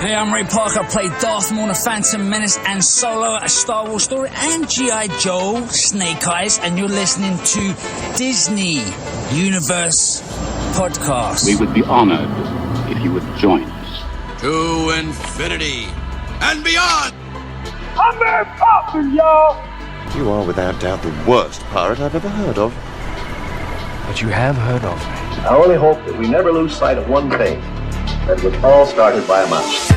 Hey, I'm Ray Parker. I play Darth Maul in Phantom Menace and Solo, a Star Wars story, and G.I. Joe, Snake Eyes, and you're listening to Disney Universe Podcast. We would be honored if you would join us. To infinity and beyond! I'm Mary Poppins, y'all! You are without doubt the worst pirate I've ever heard of. But you have heard of me. I only hope that we never lose sight of one thing, that it was all started by a mouse.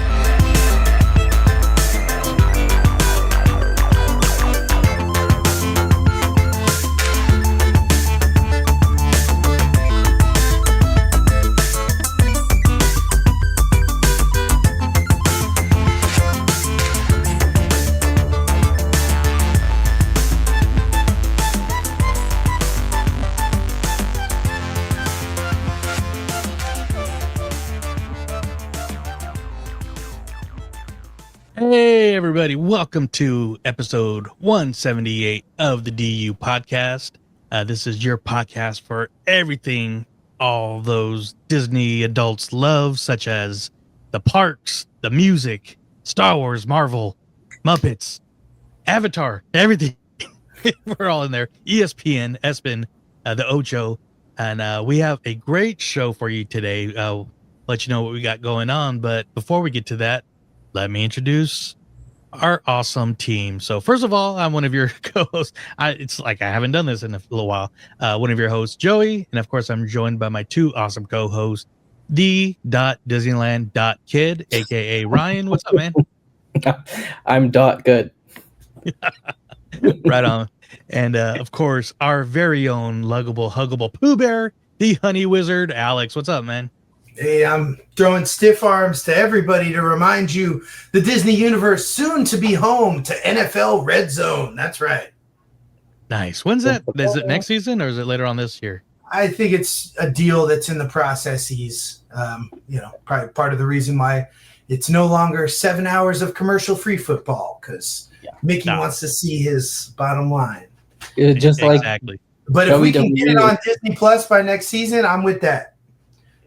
Hey everybody, welcome to episode 178 of the DU podcast. This is your podcast for everything all those Disney adults love, such as the parks, the music, Star Wars, Marvel, Muppets, Avatar, everything. We're all in there. ESPN, ESPN, the Ocho, and we have a great show for you today. I'll let you know what we got going on, but before we get to that, let me introduce our awesome team. So first of all, I'm one of your co-hosts. It's like I haven't done this in a little while. One of your hosts, Joey. And of course, I'm joined by my two awesome co-hosts, D.Disneyland.Kid, a.k.a. Ryan. What's up, man? I'm Good. Right on. And of course, our very own luggable, huggable Pooh Bear, the Honey Wizard, Alex. What's up, man? Hey, I'm throwing stiff arms to everybody to remind you the Disney Universe soon to be home to NFL Red Zone. That's right. Nice. When's that? Is it next season or is it later on this year? I think it's a deal that's in the processes. Probably part of the reason why it's no longer 7 hours of commercial-free football because Mickey wants to see his bottom line. Exactly. But if we can get it on Disney Plus by next season, I'm with that.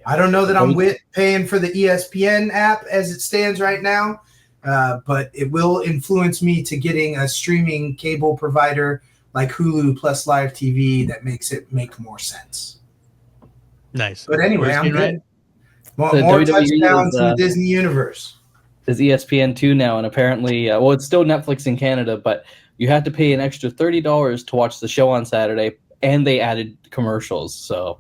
I don't know that I'm with paying for the ESPN app as it stands right now, but it will influence me to getting a streaming cable provider like Hulu plus Live TV that makes it make more sense. Nice. But anyway, I'm good. More touchdowns in the Disney Universe. There's ESPN2 now, and apparently, it's still Netflix in Canada, but you have to pay an extra $30 to watch the show on Saturday, and they added commercials, so...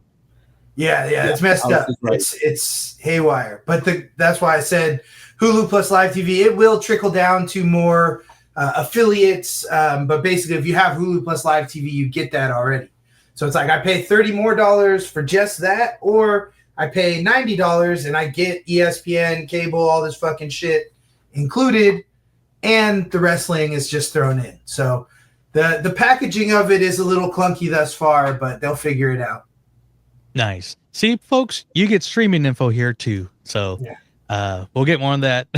Yeah, it's messed up. Right. It's haywire. But that's why I said Hulu plus Live TV. It will trickle down to more affiliates. But basically, if you have Hulu plus Live TV, you get that already. So it's like I pay $30 more for just that, or I pay $90 and I get ESPN, cable, all this fucking shit included, and the wrestling is just thrown in. So the packaging of it is a little clunky thus far, but they'll figure it out. Nice. See, folks, you get streaming info here too. So we'll get more on that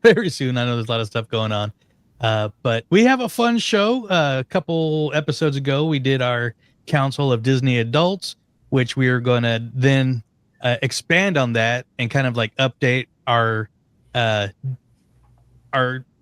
very soon. I know there's a lot of stuff going on. But we have a fun show. A couple episodes ago, we did our Council of Disney Adults, which we are going to then expand on that and kind of like update our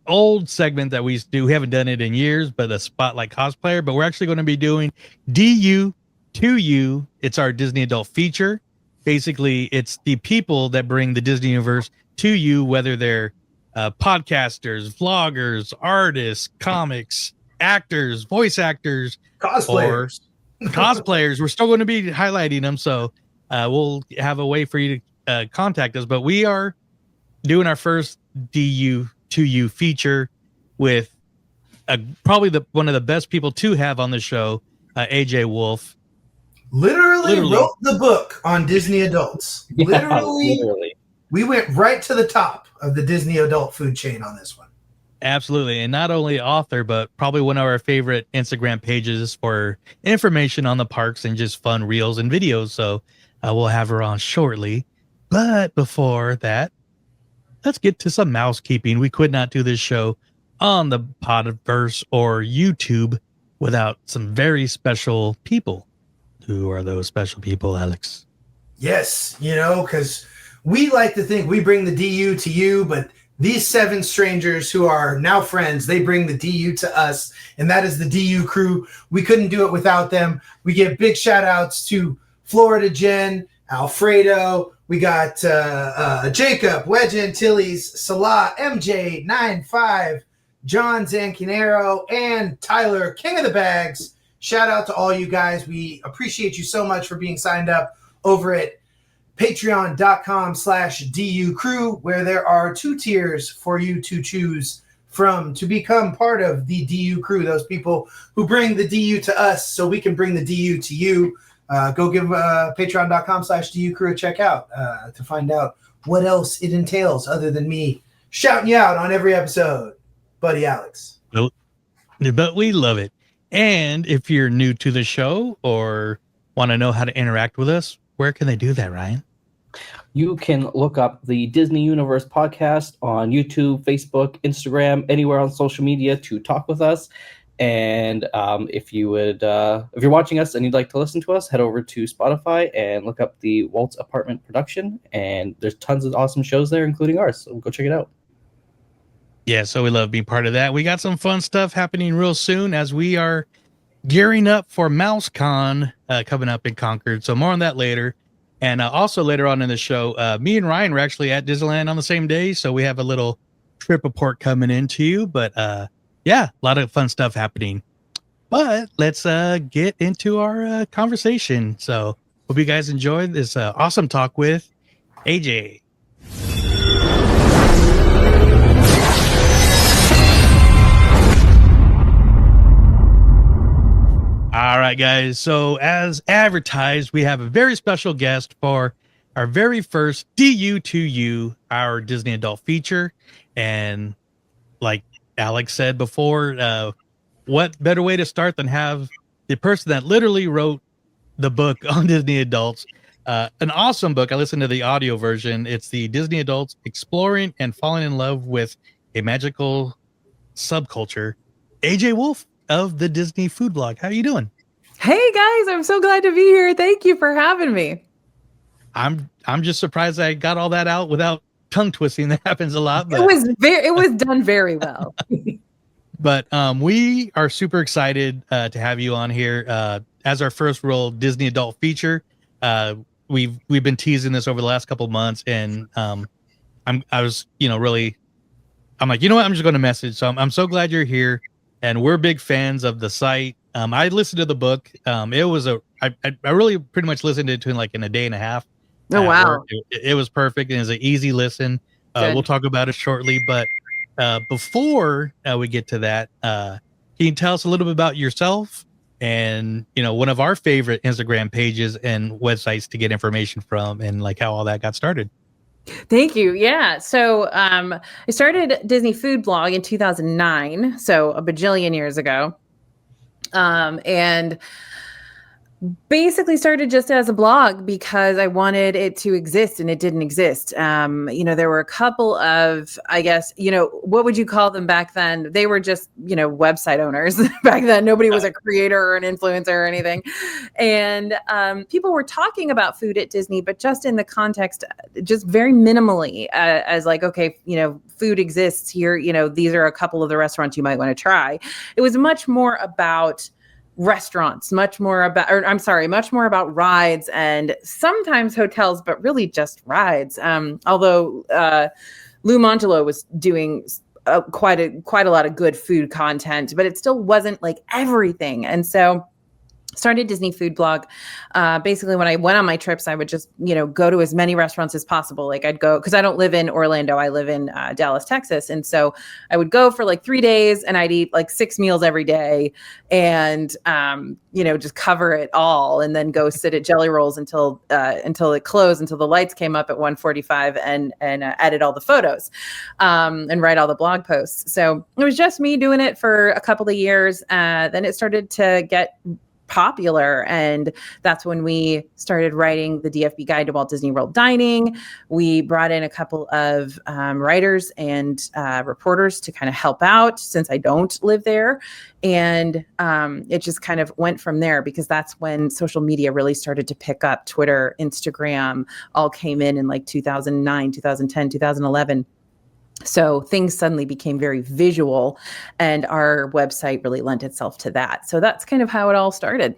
old segment that we used to do. We haven't done it in years, but the Spotlight Cosplayer. But we're actually going to be doing DU2U. It's our Disney adult feature. Basically, it's the people that bring the Disney universe to you, whether they're podcasters, vloggers, artists, comics, actors, voice actors, cosplayers. We're still going to be highlighting them, so we'll have a way for you to contact us. But we are doing our first DU2U feature with probably one of the best people to have on the show, AJ Wolfe. Literally wrote the book on Disney adults. Literally. We went right to the top of the Disney adult food chain on this one. Absolutely. And not only author, but probably one of our favorite Instagram pages for information on the parks and just fun reels and videos. So we'll have her on shortly. But before that, let's get to some mousekeeping. We could not do this show on the Podverse or YouTube without some very special people. Who are those special people, Alex? Yes, because we like to think we bring the DU to you, but these 7 strangers who are now friends, they bring the DU to us, and that is the DU crew. We couldn't do it without them. We give big shout outs to Florida Jen, Alfredo. We got Jacob, Wedge Antilles, Salah, MJ95, John Zancanero, and Tyler, King of the Bags. Shout out to all you guys. We appreciate you so much for being signed up over at patreon.com/DU crew, where there are 2 tiers for you to choose from to become part of the DU crew. Those people who bring the DU to us so we can bring the DU to you. Go give patreon.com/DU crew a check out to find out what else it entails other than me shouting you out on every episode. Buddy Alex. But we love it. And if you're new to the show or want to know how to interact with us, where can they do that, Ryan? You can look up the Disney Universe podcast on YouTube, Facebook, Instagram, anywhere on social media to talk with us. And if you're watching us and you'd like to listen to us, head over to Spotify and look up the Walt's Apartment production. And there's tons of awesome shows there, including ours. So go check it out. Yeah, so we love being part of that. We got some fun stuff happening real soon as we are gearing up for MouseCon coming up in Concord. So more on that later. And also later on in the show, me and Ryan were actually at Disneyland on the same day. So we have a little trip report coming into you. But yeah, a lot of fun stuff happening. But let's get into our conversation. So hope you guys enjoyed this awesome talk with AJ. All right, guys. So as advertised, we have a very special guest for our very first DU2U, our Disney adult feature. And like Alex said before, what better way to start than have the person that literally wrote the book on Disney adults? An awesome book. I listened to the audio version. It's the Disney Adults Exploring and Falling in Love with a Magical Subculture. AJ Wolfe of the Disney Food Blog. How are you doing? Hey guys, I'm so glad to be here. Thank you for having me. I'm just surprised I got all that out without tongue twisting. That happens a lot. But it was done very well. But we are super excited to have you on here as our first real Disney adult feature. We've been teasing this over the last couple of months, and I'm like, you know what, I'm just going to message. So I'm so glad you're here. And we're big fans of the site. I listened to the book. It was I really pretty much listened to it in a day and a half. Oh, wow. It was perfect. And it's an easy listen. We'll talk about it shortly. But before we get to that, can you tell us a little bit about yourself and, one of our favorite Instagram pages and websites to get information from and how all that got started? Thank you. Yeah. So I started Disney Food Blog in 2009, so a bajillion years ago. And basically started just as a blog because I wanted it to exist and it didn't exist. There were a couple of, I guess, what would you call them back then? They were just, website owners back then. Nobody was a creator or an influencer or anything. And people were talking about food at Disney, but just in the context, just very minimally as okay, food exists here. These are a couple of the restaurants you might want to try. It was much more about restaurants, much more about rides and sometimes hotels, but really just rides. Although Lou Montello was doing quite a lot of good food content, but it still wasn't everything. And so started Disney Food Blog. Basically, when I went on my trips, I would just, go to as many restaurants as possible. I'd go, because I don't live in Orlando, I live in Dallas, Texas. And so I would go for 3 days and I'd eat 6 meals every day and, just cover it all and then go sit at Jelly Rolls until it closed, until the lights came up at 1:45 and edit all the photos and write all the blog posts. So it was just me doing it for a couple of years. Then it started to get popular, and that's when we started writing the DFB Guide to Walt Disney World Dining. We brought in a couple of writers and reporters to kind of help out since I don't live there, and it just kind of went from there because that's when social media really started to pick up. Twitter, Instagram all came in 2009, 2010, 2011. So things suddenly became very visual, and our website really lent itself to that. So that's kind of how it all started.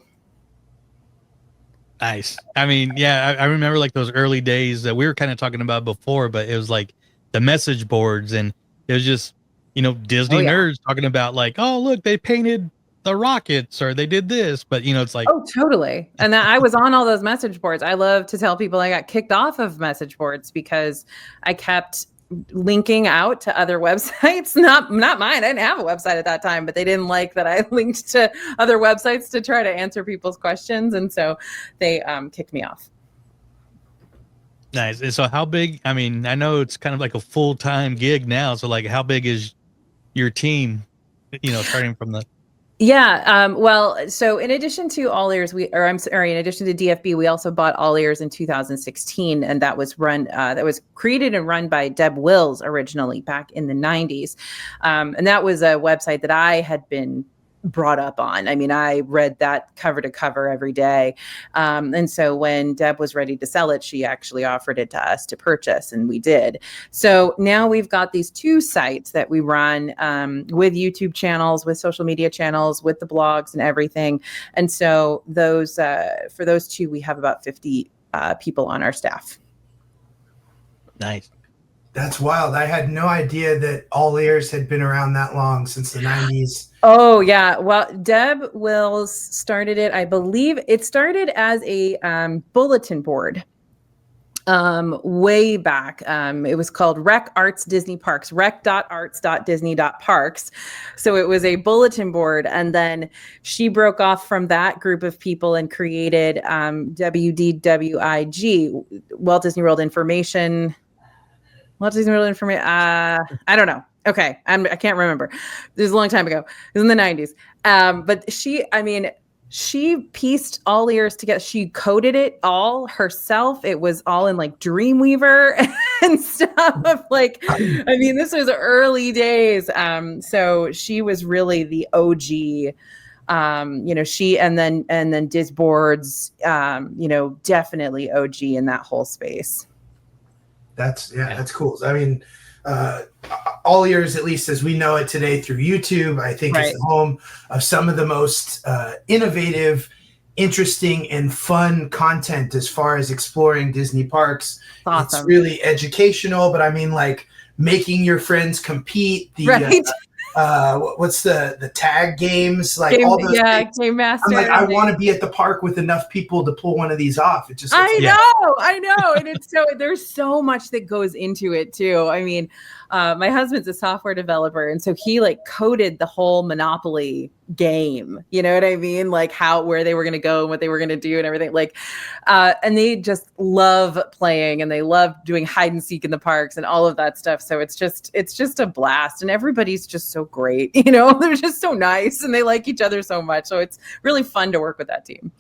Nice. I mean, yeah, I remember like those early days that we were kind of talking about before, but it was like the message boards, and it was just, Disney nerds talking about like, oh, look, they painted the rockets or they did this, but it's like, oh, totally. And I was on all those message boards. I love to tell people I got kicked off of message boards because I kept linking out to other websites, not mine. I didn't have a website at that time, but they didn't like that I linked to other websites to try to answer people's questions, and so they kicked me off. Nice. And so how big, I mean, I know it's kind of like a full-time gig now, so like how big is your team, starting from the... Well, so in addition to All Ears, in addition to DFB, we also bought All Ears in 2016, and that was created and run by Deb Wills originally back in the 90s. And that was a website that I had been brought up on. I mean, I read that cover to cover every day. And so when Deb was ready to sell it, she actually offered it to us to purchase, and we did. So now we've got these two sites that we run with YouTube channels, with social media channels, with the blogs and everything. And so those for those two, we have about 50 people on our staff. Nice. That's wild. I had no idea that All Ears had been around that long, since the 90s. Oh, yeah. Well, Deb Wills started it. I believe it started as a bulletin board way back. It was called Rec Arts Disney Parks, rec.arts.disney.parks. So it was a bulletin board. And then she broke off from that group of people and created WDWIG, Walt Disney World Information. I don't know. Okay. I can't remember. It was a long time ago. It was in the 90s. But she pieced All Ears together. She coded it all herself. It was all in like Dreamweaver and stuff. This was early days. So she was really the OG, she, and then Disboards, definitely OG in that whole space. That's cool. I mean, All Ears, at least as we know it today through YouTube, I think is the home of some of the most innovative, interesting, and fun content as far as exploring Disney parks. Awesome. It's really educational, but I mean, like making your friends compete. What's the tag games? Like all those things. Game Master. I'm like, I want to be at the park with enough people to pull one of these off. It just I know. And it's there's so much that goes into it too. I mean, my husband's a software developer, and so he coded the whole Monopoly game. You know what I mean? Like where they were going to go and what they were going to do and everything. And they just love playing, and they love doing hide and seek in the parks and all of that stuff. So it's just a blast, and everybody's just so great. They're just so nice, and they like each other so much. So it's really fun to work with that team.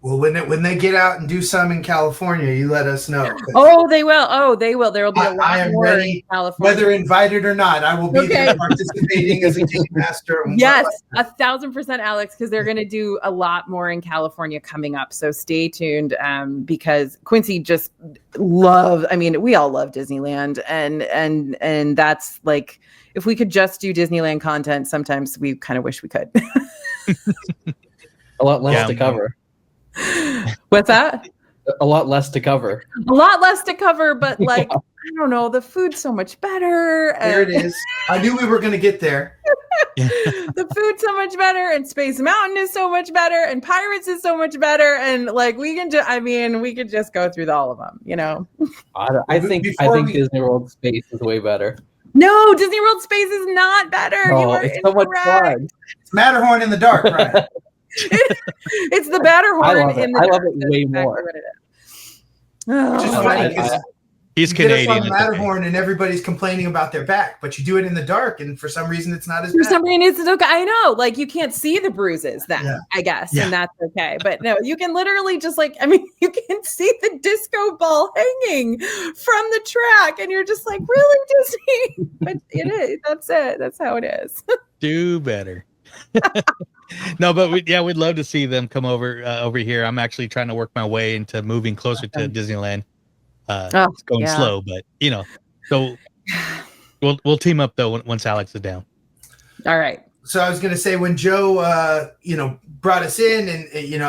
Well, when they get out and do some in California, you let us know. Oh, they will. There will be a lot I am more ready, in California. whether invited or not. I will be there participating as a game master. Yes, 1,000%, Alex, because they're going to do a lot more in California coming up. So stay tuned, because Quincy just we all love Disneyland, and that's like, if we could just do Disneyland content, sometimes we kind of wish we could. A lot less to cover. What's that? A lot less to cover. But I don't know, the food's so much better. There it is. I knew we were going to get there. The food's so much better, and Space Mountain is so much better, and Pirates is so much better, and we could just go through all of them. I think Disney World Space is way better. No, Disney World Space is not better. Oh, it's so much fun. It's Matterhorn in the dark, right? It's the Matterhorn. I love it way more. What it is. Just funny because he's Canadian. On Matterhorn, and everybody's complaining about their back, but you do it in the dark, and for some reason, it's not as bad. For some reason, it's okay. I know, you can't see the bruises then, I guess, and that's okay. But no, you can literally just you can see the disco ball hanging from the track, and you're just like, really, Disney? But it is. That's it. That's how it is. Do better. No, but we'd love to see them come over here. I'm actually trying to work my way into moving closer to Disneyland. It's going slow, but so We'll team up though once Alex is down. All right. So I was going to say, when Joe, brought us in and,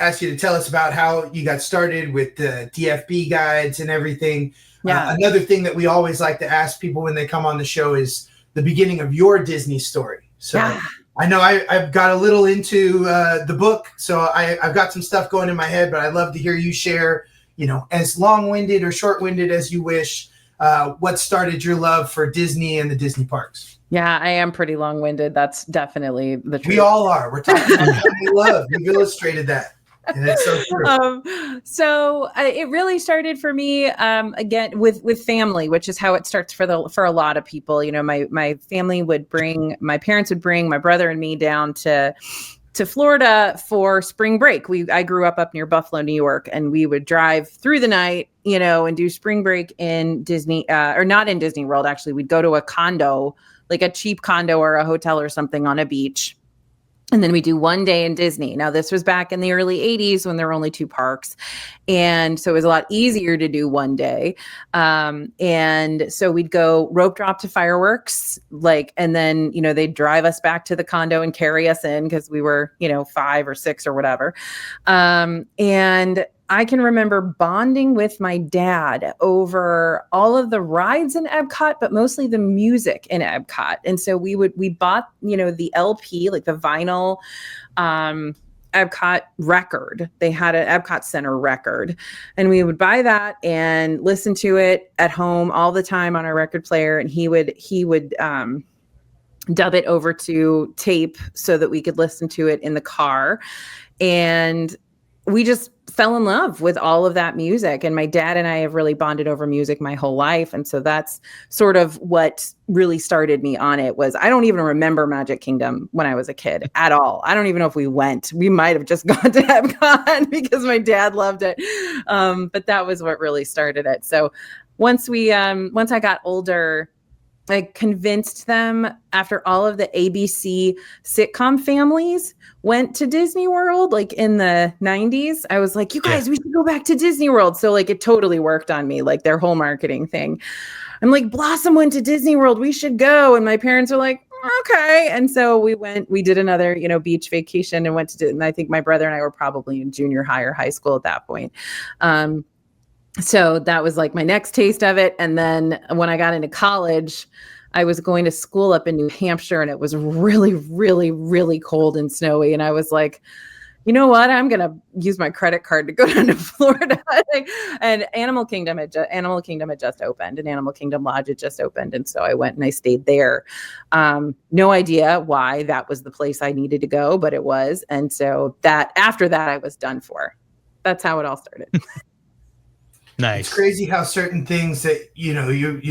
asked you to tell us about how you got started with the DFB guides and everything. Yeah. Another thing that we always like to ask people when they come on the show is the beginning of your Disney story. So I know I've got a little into the book, so I've got some stuff going in my head, but I'd love to hear you share, as long-winded or short-winded as you wish, what started your love for Disney and the Disney parks. Yeah, I am pretty long-winded. That's definitely the truth. We all are. We're talking about family love. You've illustrated that. And it's so true. So it really started for me again with family, which is how it starts for a lot of people. My family would bring, my parents would bring my brother and me down to Florida for spring break. I grew up near Buffalo, New York, and we would drive through the night, and do spring break in Disney, or not in Disney World. Actually, we'd go to a condo, like a cheap condo or a hotel or something on a beach. And then we do one day in Disney. Now, this was back in the early 80s when there were only 2 parks. And so it was a lot easier to do one day. And so we'd go rope drop to fireworks, and then, they'd drive us back to the condo and carry us in because we were, 5 or 6 or whatever. And I can remember bonding with my dad over all of the rides in Epcot, but mostly the music in Epcot. And so we bought, the LP, like the vinyl Epcot record. They had an Epcot Center record, and we would buy that and listen to it at home all the time on our record player. And he would dub it over to tape so that we could listen to it in the car. And we just fell in love with all of that music. And my dad and I have really bonded over music my whole life. And so that's sort of what really started me on it. I don't even remember Magic Kingdom when I was a kid at all. I don't even know if we went. We might have just gone to Epcot because my dad loved it. But that was what really started it. So once I got older, I convinced them, after all of the ABC sitcom families went to Disney World, in the 90s, I was like, you guys, we should go back to Disney World. So it totally worked on me, their whole marketing thing. I'm like, Blossom went to Disney World, we should go. And my parents were like, okay. And so we did another, beach vacation and went to Disney. And I think my brother and I were probably in junior high or high school at that point. So that was my next taste of it. And then when I got into college, I was going to school up in New Hampshire, and it was really, really, really cold and snowy. And I was like, you know what? I'm going to use my credit card to go down to Florida. And Animal Kingdom had just opened, and Animal Kingdom Lodge had just opened. And so I went and I stayed there. No idea why that was the place I needed to go, but it was. And so after that, I was done for. That's how it all started. Nice. It's crazy how certain things that, you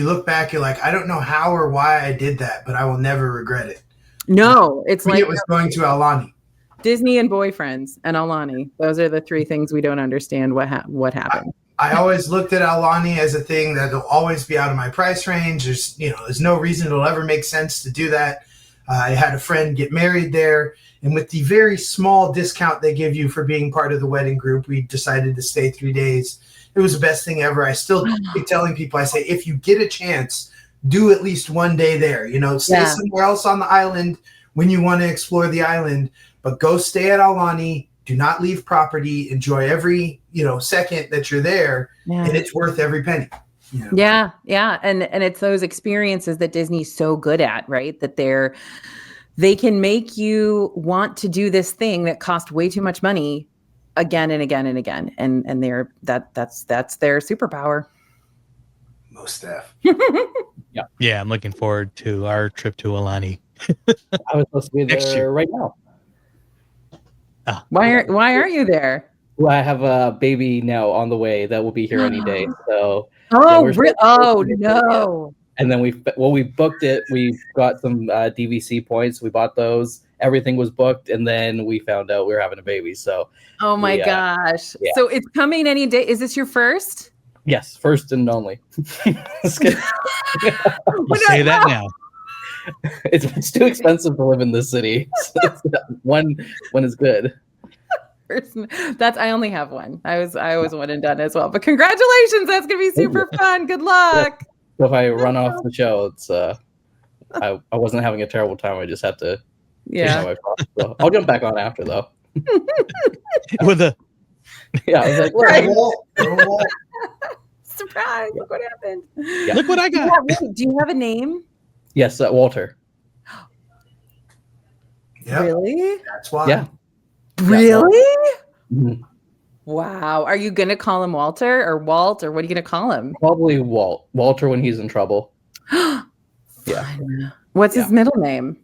look back, you're like, I don't know how or why I did that, but I will never regret it. No, it's it was going to Aulani. Disney and boyfriends and Aulani. Those are the 3 things we don't understand what happened. I always looked at Aulani as a thing that'll always be out of my price range. There's no reason it'll ever make sense to do that. I had a friend get married there, and with the very small discount they give you for being part of the wedding group, we decided to stay 3 days. It was the best thing ever. I still keep telling people, I say, if you get a chance, do at least one day there. Stay somewhere else on the island when you want to explore the island, but go stay at Aulani. Do not leave property. Enjoy every, second that you're there, and it's worth every penny. Yeah. And it's those experiences that Disney's so good at, right? That they can make you want to do this thing that cost way too much money again and again and again, and that's their superpower. Most staff. Yeah, I'm looking forward to our trip to Aulani. I was supposed to be there right now. Oh. Why aren't you there? Well, I have a baby now on the way that will be here any day. So no. And then we booked it. We got some DVC points. We bought those. Everything was booked, and then we found out we were having a baby. So, oh my gosh! Yeah. So it's coming any day. Is this your first? Yes, first and only. Say that now. It's too expensive to live in this city. So one is good. I only have one. I was one and done as well. But congratulations! That's gonna be super fun. Good luck. So if I run off the show, it's I wasn't having a terrible time. I just have to take my wife off. So I'll jump back on after though. With a I was like, surprise! Look what happened. Yeah. Look what I got. Do you have a name? Yes, Walter. Yep. Really? That's why. Yeah. Really? Mhm. Wow. Are you gonna call him Walter or Walt, or what are you gonna call him? Probably Walter when he's in trouble. Yeah. What's his middle name?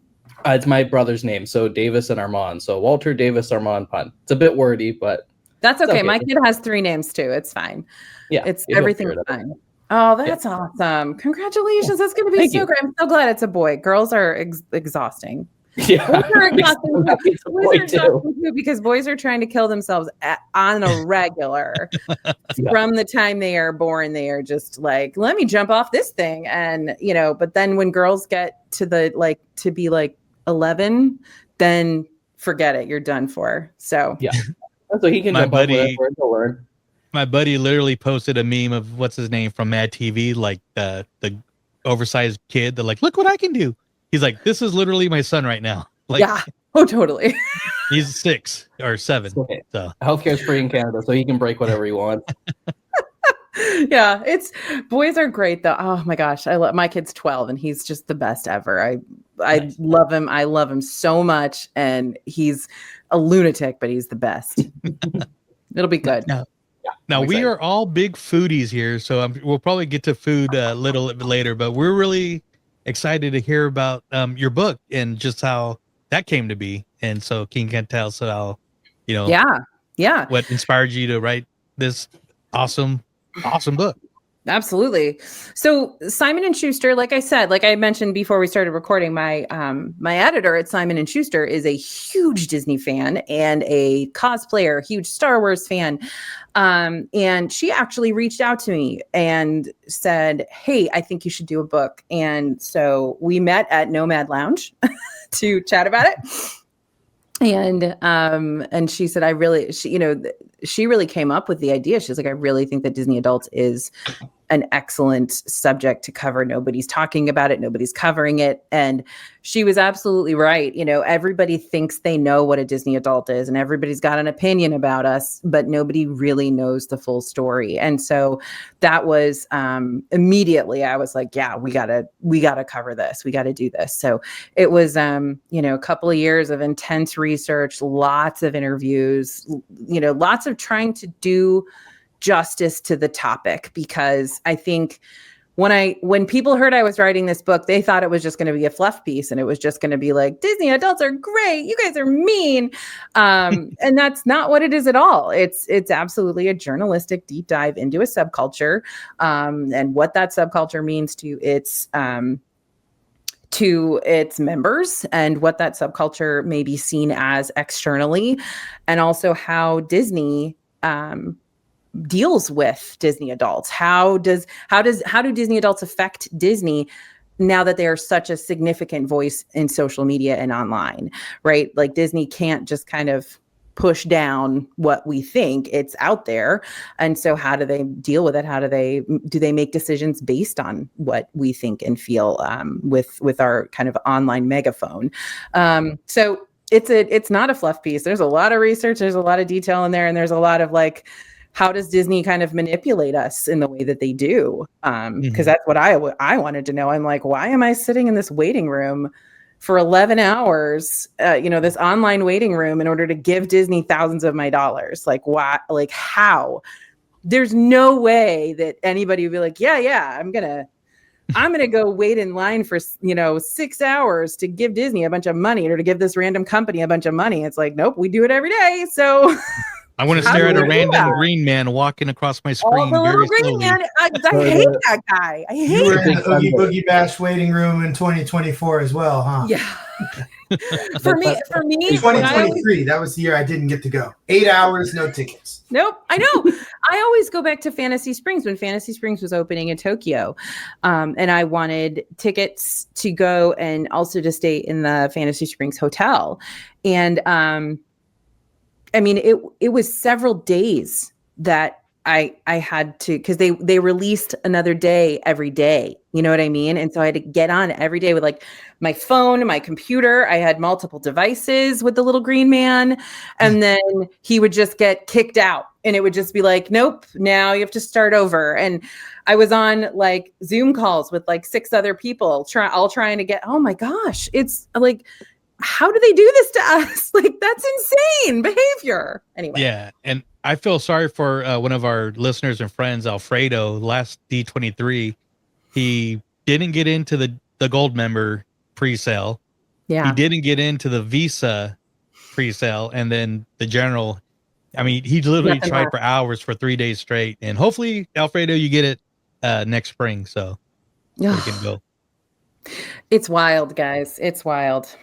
It's my brother's name, so Davis and Armand. So Walter, Davis, Armand Pun. It's a bit wordy, but That's okay. My kid has 3 names too. It's fine. yeah, It's you'll everything's figure it out. fine. Oh, that's awesome. Congratulations. That's going to be Thank so you. great. I'm so glad it's a boy. Girls are exhausting. Yeah, Boys are exhausting. it's a Boys boy are exhausting too, because boys are trying to kill themselves on a regular. From the time they are born, they are just like, let me jump off this thing. And, but then when girls get to to be like 11, then forget it. You're done for. So yeah. So he can jump off whatever to learn. My buddy literally posted a meme of what's his name from Mad TV, like the oversized kid. They're like, look what I can do. He's like, this is literally my son right now. Like, yeah. Oh, totally. He's 6 or 7. Okay. So Healthcare is free in Canada, so he can break whatever he wants. Yeah, boys are great though. Oh my gosh, I love my kid's 12 and he's just the best ever. I love him. I love him so much, and he's a lunatic, but he's the best. It'll be good. Now we are all big foodies here, so we'll probably get to food a little bit later. But we're really excited to hear about your book and just how that came to be. And so, King can tell us how, yeah, what inspired you to write this awesome book. Absolutely. So Simon & Schuster, like I mentioned before we started recording, my editor at Simon & Schuster is a huge Disney fan and a cosplayer, huge Star Wars fan. And she actually reached out to me and said, hey, I think you should do a book. And so we met at Nomad Lounge to chat about it. And she said, she really came up with the idea. She's like, I really think that Disney Adults is an excellent subject to cover. Nobody's talking about it. Nobody's covering it. And she was absolutely right. Everybody thinks they know what a Disney adult is, and everybody's got an opinion about us, but nobody really knows the full story. And so that was immediately I was like, yeah, we gotta cover this. We got to do this. So it was, a couple of years of intense research, lots of interviews, lots of trying to do justice to the topic, because I think when people heard I was writing this book, they thought it was just going to be a fluff piece, and it was just going to be like, Disney adults are great, you guys are mean, and that's not what it is at all. It's absolutely a journalistic deep dive into a subculture, and what that subculture means to its members, and what that subculture may be seen as externally, and also how Disney deals with Disney adults. How do Disney adults affect Disney now that they are such a significant voice in social media and online, right? Like Disney can't just kind of push down what we think. It's out there. And so how do they deal with it? Do they make decisions based on what we think and feel with our kind of online megaphone? So it's not a fluff piece. There's a lot of research. There's a lot of detail in there. And there's a lot of like, how does Disney kind of manipulate us in the way that they do? Because that's what I wanted to know. I'm like, why am I sitting in this waiting room for 11 hours, this online waiting room in order to give Disney thousands of my dollars? Like, why? Like, how? There's no way that anybody would be like, yeah, I'm going to go wait in line for, 6 hours to give Disney a bunch of money, or to give this random company a bunch of money. It's like, nope, we do it every day. So I want to stare at a random green man walking across my screen. The little very green slowly. man, I hate that guy. I hate You were in him. the Oogie Boogie Bash waiting room in 2024 as well, huh? Yeah. For me, 2023, that was the year I didn't get to go. 8 hours, no tickets. Nope, I know. I always go back to Fantasy Springs when Fantasy Springs was opening in Tokyo, and I wanted tickets to go and also to stay in the Fantasy Springs hotel. And I mean, it was several days that I had to, because they released another day every day. You know what I mean? And so I had to get on every day with like my phone, my computer. I had multiple devices with the little green man. And then he would just get kicked out. And it would just be like, nope, now you have to start over. And I was on like Zoom calls with like 6 other people all trying to get, oh my gosh, it's like, how do they do this to us? Like, that's insane behavior. Anyway. Yeah. And I feel sorry for one of our listeners and friends, Alfredo, last D23. He didn't get into the gold member pre-sale. Yeah. He didn't get into the Visa pre-sale, and then the general. I mean, he literally tried for hours for 3 days straight. And hopefully, Alfredo, you get it next spring, so we can go. It's wild, guys. It's wild.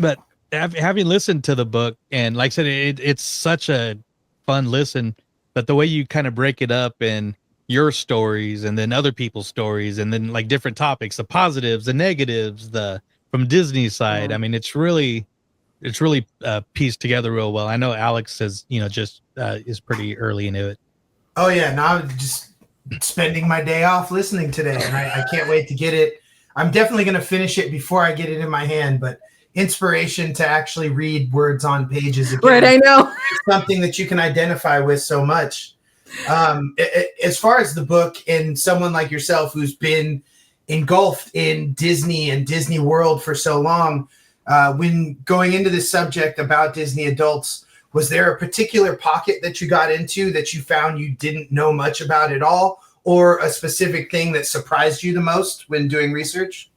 But having listened to the book, and like I said, it's such a fun listen, but the way you kind of break it up and your stories and then other people's stories and then like different topics, the positives, the negatives, from Disney's side. I mean, it's really pieced together real well. I know Alex says, just is pretty early into it. Oh yeah. Now I'm just spending my day off listening today, and I can't wait to get it. I'm definitely going to finish it before I get it in my hand, but inspiration to actually read words on pages again. Right, I know. It's something that you can identify with so much. As far as the book, and someone like yourself who's been engulfed in Disney and Disney World for so long, when going into this subject about Disney adults, was there a particular pocket that you got into that you found you didn't know much about at all, or a specific thing that surprised you the most when doing research?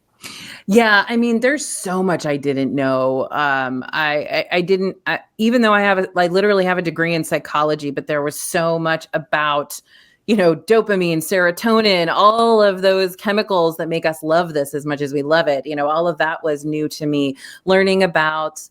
Yeah, I mean, there's so much I didn't know. I didn't, even though I literally have a degree in psychology, but there was so much about, dopamine, serotonin, all of those chemicals that make us love this as much as we love it. All of that was new to me. Learning about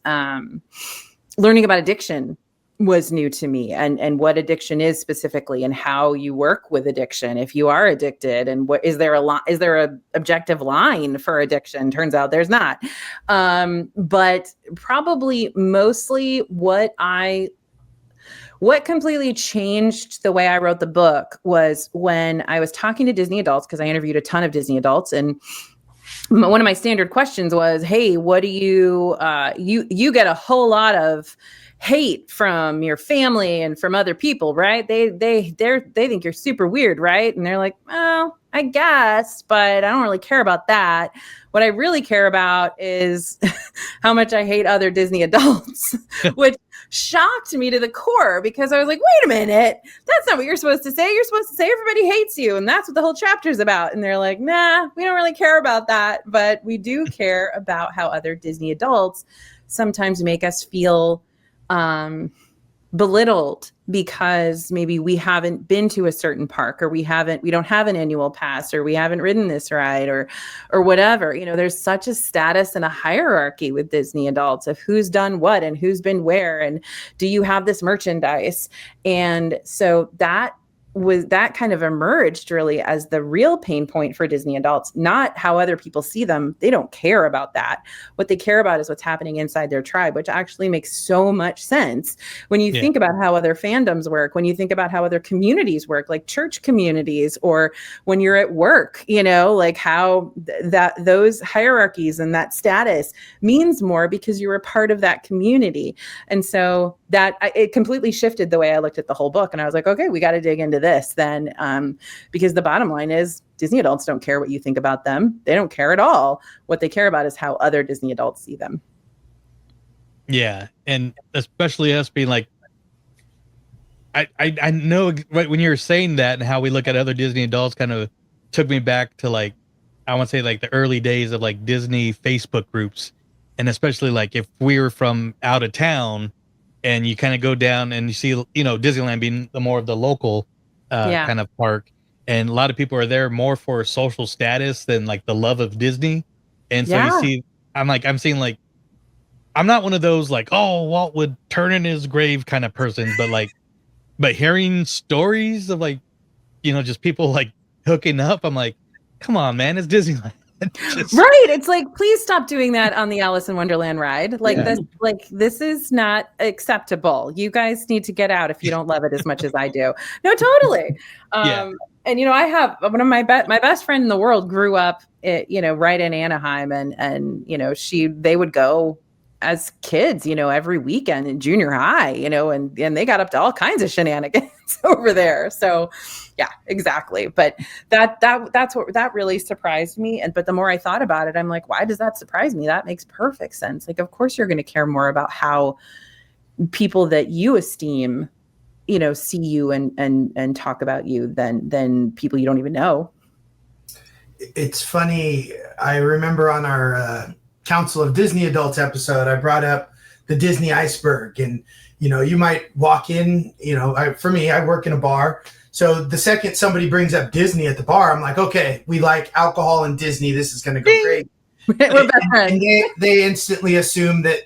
addiction was new to me, and what addiction is specifically, and how you work with addiction if you are addicted, and what is there a objective line for addiction? Turns out there's not. But probably mostly what completely changed the way I wrote the book was when I was talking to Disney adults, because I interviewed a ton of Disney adults, and one of my standard questions was, hey, what do you get a whole lot of hate from your family and from other people, right? They think you're super weird, right? And they're like, well, I guess, but I don't really care about that. What I really care about is how much I hate other Disney adults, which shocked me to the core, because I was like, wait a minute, that's not what you're supposed to say. You're supposed to say everybody hates you, and that's what the whole chapter is about. And they're like, nah, we don't really care about that, but we do care about how other Disney adults sometimes make us feel belittled because maybe we haven't been to a certain park, or we don't have an annual pass, or we haven't ridden this ride, or whatever. There's such a status and a hierarchy with Disney adults of who's done what and who's been where, and do you have this merchandise? And so that kind of emerged really as the real pain point for Disney adults, not how other people see them. They don't care about that. What they care about is what's happening inside their tribe, which actually makes so much sense when you think about how other fandoms work, when you think about how other communities work, like church communities, or when you're at work, like how those hierarchies and that status means more because you're a part of that community. And so it completely shifted the way I looked at the whole book. And I was like, okay, we got to dig into this then, because the bottom line is Disney adults don't care what you think about them. They don't care at all. What they care about is how other Disney adults see them. Yeah. And especially us being like, I know when you were saying that and how we look at other Disney adults kind of took me back to like, I want to say like the early days of like Disney Facebook groups. And especially like if we were from out of town and you kind of go down and you see, Disneyland being more of the local kind of park. And a lot of people are there more for social status than like the love of Disney. And so you see, I'm seeing like, I'm not one of those like, oh, Walt would turn in his grave kind of person, but hearing stories of like, just people like hooking up, I'm like, come on, man, it's Disneyland. Right. It's like, please stop doing that on the Alice in Wonderland ride. Like this is not acceptable. You guys need to get out if you don't love it as much as I do. No, totally. And I have one of my best friend in the world grew up, right in Anaheim, and they would go as kids, every weekend in junior high, and they got up to all kinds of shenanigans over there. So yeah, exactly. But that's what that really surprised me. But the more I thought about it, I'm like, why does that surprise me? That makes perfect sense. Like, of course you're going to care more about how people that you esteem, see you and talk about you than people you don't even know. It's funny. I remember on our Council of Disney Adults episode, I brought up the Disney iceberg, and you might walk in. For me, I work in a bar, so the second somebody brings up Disney at the bar, I'm like, okay, we like alcohol and Disney. This is going to go great. We're best friends. And they instantly assume that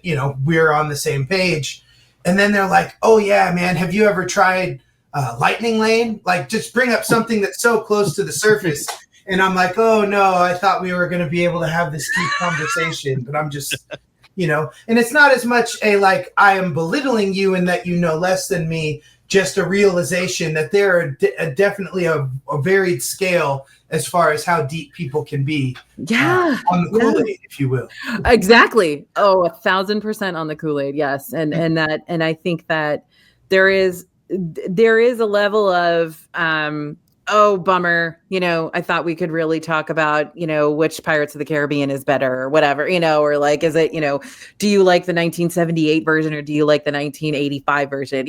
we're on the same page, and then they're like, oh yeah, man, have you ever tried Lightning Lane? Like, just bring up something that's so close to the surface. And I'm like, oh no, I thought we were going to be able to have this deep conversation, but I'm just, and it's not as much I am belittling you in that you know less than me, just a realization that there are definitely a varied scale as far as how deep people can be. Yeah. On the Kool-Aid, if you will. Exactly. Oh, 1,000% on the Kool-Aid. Yes. And I think that there is a level of, oh, bummer. I thought we could really talk about, which Pirates of the Caribbean is better or whatever, or like, is it, do you like the 1978 version or do you like the 1985 version,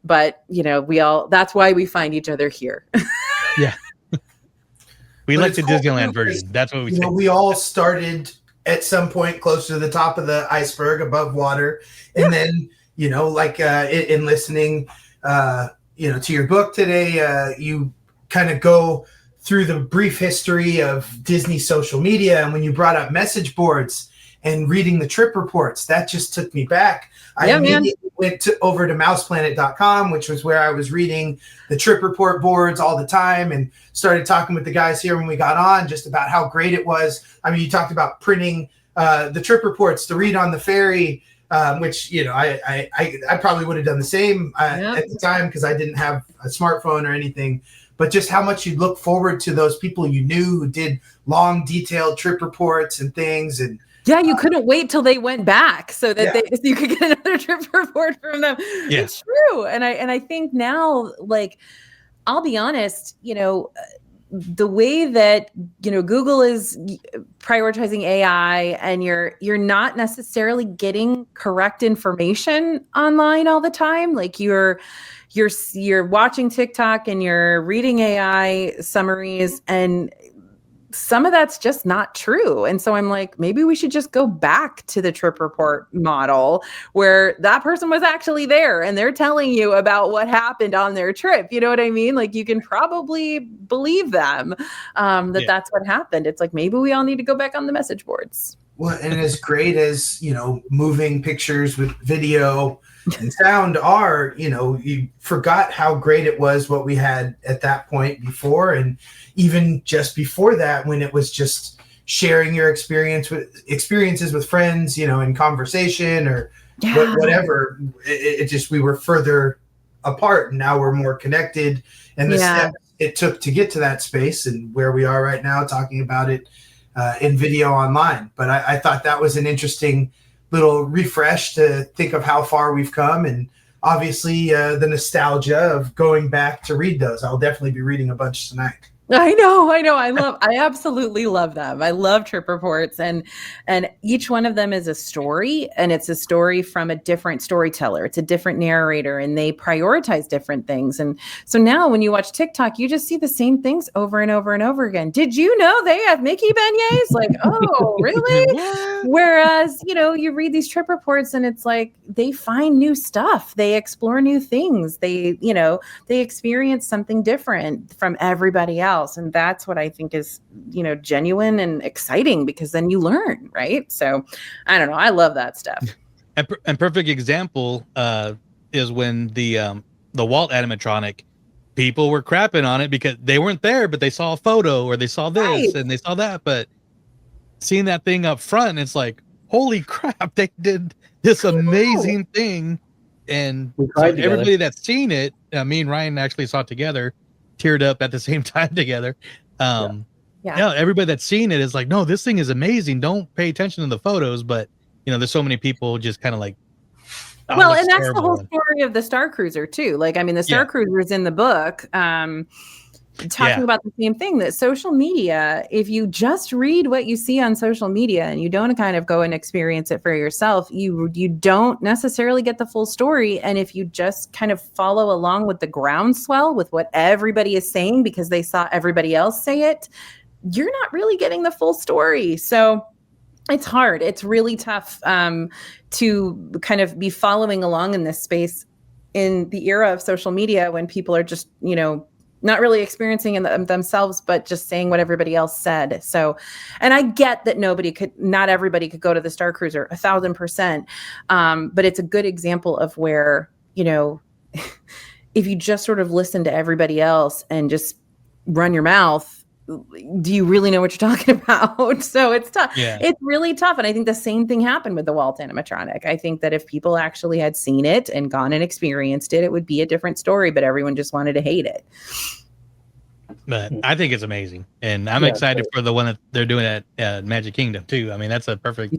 but that's why we find each other here. Yeah. We like the Disneyland version. That's what we think. We all started at some point close to the top of the iceberg above water. And then, in listening, to your book today, you kind of go through the brief history of Disney social media. And when you brought up message boards and reading the trip reports, that just took me back. I immediately went over to mouseplanet.com, which was where I was reading the trip report boards all the time, and started talking with the guys here when we got on just about how great it was. I mean, you talked about printing the trip reports to read on the ferry, which, I probably would have done the same at the time because I didn't have a smartphone or anything, but just how much you look forward to those people you knew who did long, detailed trip reports and things. And yeah, you couldn't wait till they went back so that you could get another trip report from them. Yeah. It's true. And I think now, like, I'll be honest, the way that Google is prioritizing AI, and you're not necessarily getting correct information online all the time. Like you're watching TikTok and you're reading AI summaries, and some of that's just not true. And so I'm like, maybe we should just go back to the trip report model where that person was actually there and they're telling you about what happened on their trip. You know what I mean? Like, you can probably believe them that's what happened. It's like, maybe we all need to go back on the message boards. Well, and as great as, moving pictures with video and sound are, you forgot how great it was what we had at that point before. And even just before that, when it was just sharing your experiences with friends, in conversation or whatever, it just, we were further apart, and now we're more connected. And the steps it took to get to that space and where we are right now talking about it in video online. But I thought that was an interesting little refresh to think of how far we've come, and obviously the nostalgia of going back to read those. I'll definitely be reading a bunch tonight. I know. I absolutely love them. I love trip reports, and each one of them is a story, and it's a story from a different storyteller. It's a different narrator, and they prioritize different things. And so now when you watch TikTok, you just see the same things over and over and over again. Did you know they have Mickey beignets? Like, oh, really? Whereas, you read these trip reports and it's like, they find new stuff. They explore new things. They experience something different from everybody else. And that's what I think is, genuine and exciting, because then you learn, right? So I don't know. I love that stuff. And perfect example is when the Walt animatronic people were crapping on it because they weren't there, but they saw a photo or they saw this and they saw that. But seeing that thing up front, it's like, holy crap, they did this amazing thing. And so everybody that's seen it, me and Ryan actually saw it together, teared up at the same time together. Everybody that's seen it is like, no, this thing is amazing. Don't pay attention to the photos. But, there's so many people just kind of like, well, and that's the whole story of the Star Cruiser too. Like, I mean, the Star Cruiser is in the book, talking about the same thing, that social media, if you just read what you see on social media and you don't kind of go and experience it for yourself, you don't necessarily get the full story. And if you just kind of follow along with the groundswell with what everybody is saying because they saw everybody else say it, you're not really getting the full story. So it's hard. It's really tough to kind of be following along in this space in the era of social media when people are just, not really experiencing it themselves, but just saying what everybody else said. So, and I get that not everybody could go to the Star Cruiser 1,000%. But it's a good example of where, if you just sort of listen to everybody else and just run your mouth, do you really know what you're talking about? So it's tough. Yeah. It's really tough. And I think the same thing happened with the Walt animatronic. I think that if people actually had seen it and gone and experienced it, it would be a different story, but everyone just wanted to hate it. But I think it's amazing. And I'm excited for the one that they're doing at Magic Kingdom too. I mean, that's a perfect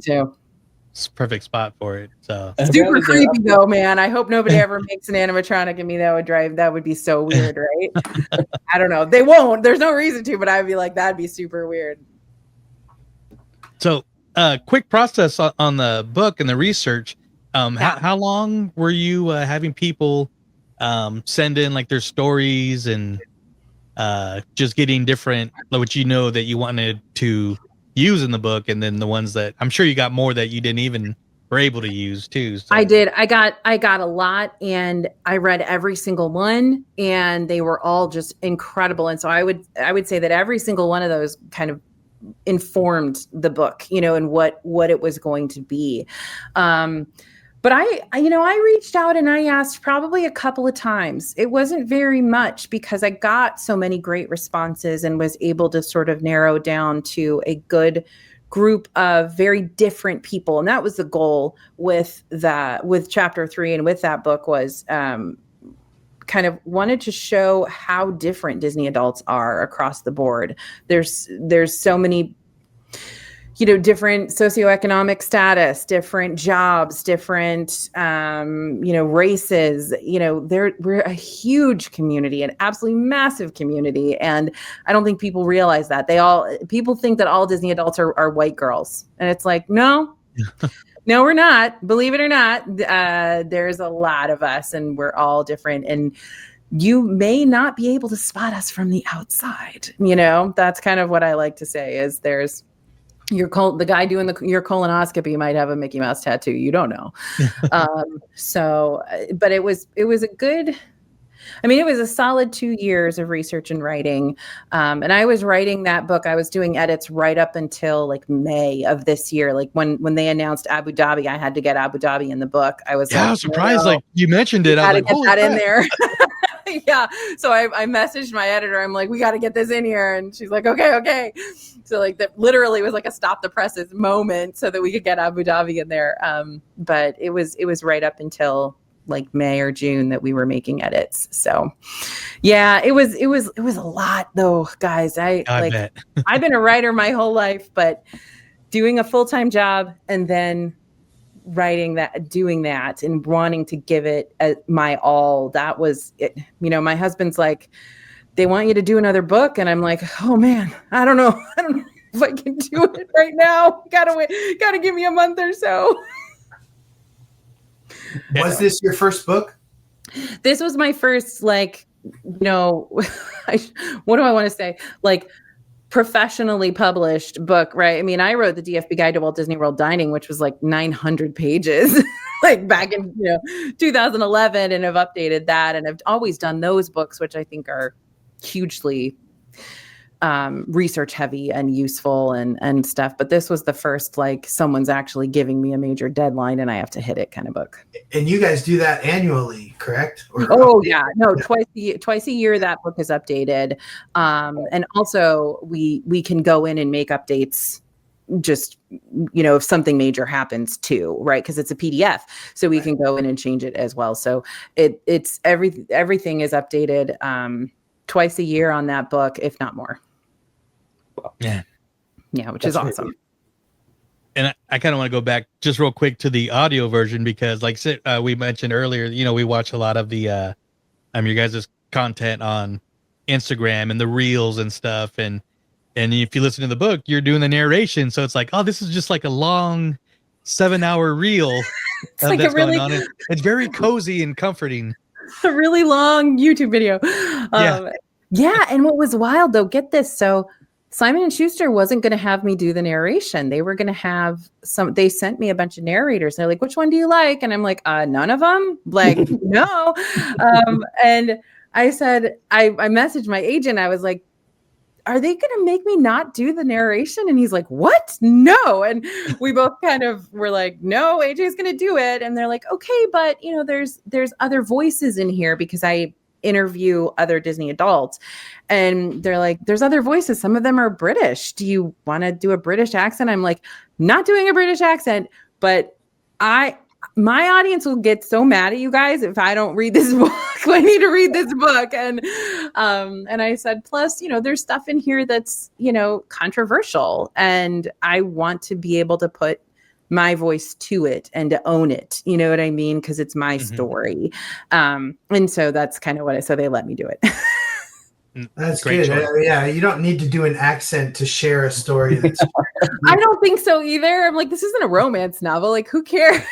spot for it. So super creepy though, man. I hope nobody ever makes an animatronic of me. That would be so weird, right? I don't know. They won't. There's no reason to, but I'd be like, that'd be super weird. So quick process on the book and the research. How long were you having people send in like their stories and just getting different, what that you wanted to use in the book, and then the ones that I'm sure you got more that you didn't even were able to use too. So. I did. I got a lot, and I read every single one, and they were all just incredible. And so I would say that every single one of those kind of informed the book, and what it was going to be. But I reached out and I asked probably a couple of times. It wasn't very much because I got so many great responses and was able to sort of narrow down to a good group of very different people. And that was the goal with chapter 3 and with that book was kind of wanted to show how different Disney adults are across the board. There's so many different socioeconomic status, different jobs, different, races, we're a huge community, an absolutely massive community. And I don't think people realize that. People think that all Disney adults are white girls. And it's like, no, we're not. Believe it or not, there's a lot of us and we're all different. And you may not be able to spot us from the outside. That's kind of what I like to say is the guy doing your colonoscopy might have a Mickey Mouse tattoo. You don't know. But it was a good, it was a solid 2 years of research and writing. And I was writing that book. I was doing edits right up until like May of this year. Like when they announced Abu Dhabi, I had to get Abu Dhabi in the book. I was I was surprised. Like you mentioned it. I was like, get that in there. Yeah. So I messaged my editor. I'm like, we got to get this in here. And she's like, okay. So like that literally was like a stop the presses moment so that we could get Abu Dhabi in there. But it was right up until like May or June that we were making edits. So yeah, it was a lot though, guys. I bet. I've been a writer my whole life, but doing a full-time job and then doing that and wanting to give it my all, that was it. My husband's like, they want you to do another book. And I'm like, oh man, I don't know if I can do it right now. Gotta give me a month or so. Was this your first book? This was my first, what do I want to say? Like professionally published book, right? I wrote the DFB Guide to Walt Disney World Dining, which was like 900 pages, like back in 2011, and I've updated that, and I've always done those books, which I think are hugely research heavy and useful and stuff. But this was the first, like, someone's actually giving me a major deadline and I have to hit it kind of book. And you guys do that annually, correct? Yeah. No, twice a year that book is updated. And also we can go in and make updates just, if something major happens too, right? Because it's a PDF, so we can go in and change it as well. So it's everything is updated twice a year on that book, if not more. Yeah, which is awesome. And I kind of want to go back just real quick to the audio version because, like we mentioned earlier, we watch a lot of the your guys' content on Instagram and the reels and stuff, and if you listen to the book, you're doing the narration, so it's like, oh, this is just like a long 7-hour reel it's like that's a really, going on. It's very cozy and comforting. A really long YouTube video. Yeah, and what was wild though, get this, so Simon & Schuster wasn't going to have me do the narration. They were going to have they sent me a bunch of narrators. They're like, which one do you like? And I'm like, none of them? Like, no. And I said, I messaged my agent. I was like, are they going to make me not do the narration? And he's like, what? No. And we both kind of were like, no, AJ's going to do it. And they're like, okay, but there's other voices in here because I interview other Disney adults, and they're like, there's other voices. Some of them are British. Do you want to do a British accent? I'm like, not doing a British accent, but my audience will get so mad at you guys if I don't read this book. I need to read this book. And I said, plus, there's stuff in here that's, controversial, and I want to be able to put my voice to it and to own it. You know what I mean? Because it's my story. And so that's kind of so they let me do it. That's good. Yeah, you don't need to do an accent to share a story. I don't think so either. I'm like, this isn't a romance novel. Like, who cares?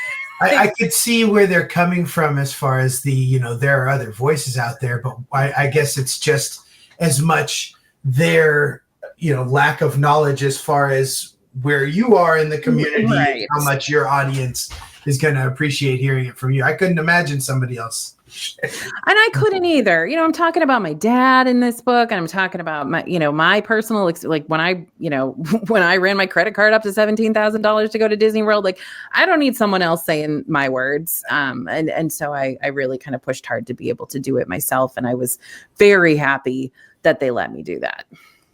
I could see where they're coming from as far as there are other voices out there, but I guess it's just as much their, lack of knowledge as far as where you are in the community, right. How much your audience is going to appreciate hearing it from you. I couldn't imagine somebody else. And I couldn't either. I'm talking about my dad in this book, and I'm talking about my, my personal, like when I ran my credit card up to $17,000 to go to Disney World, like I don't need someone else saying my words. And so I really kind of pushed hard to be able to do it myself. And I was very happy that they let me do that.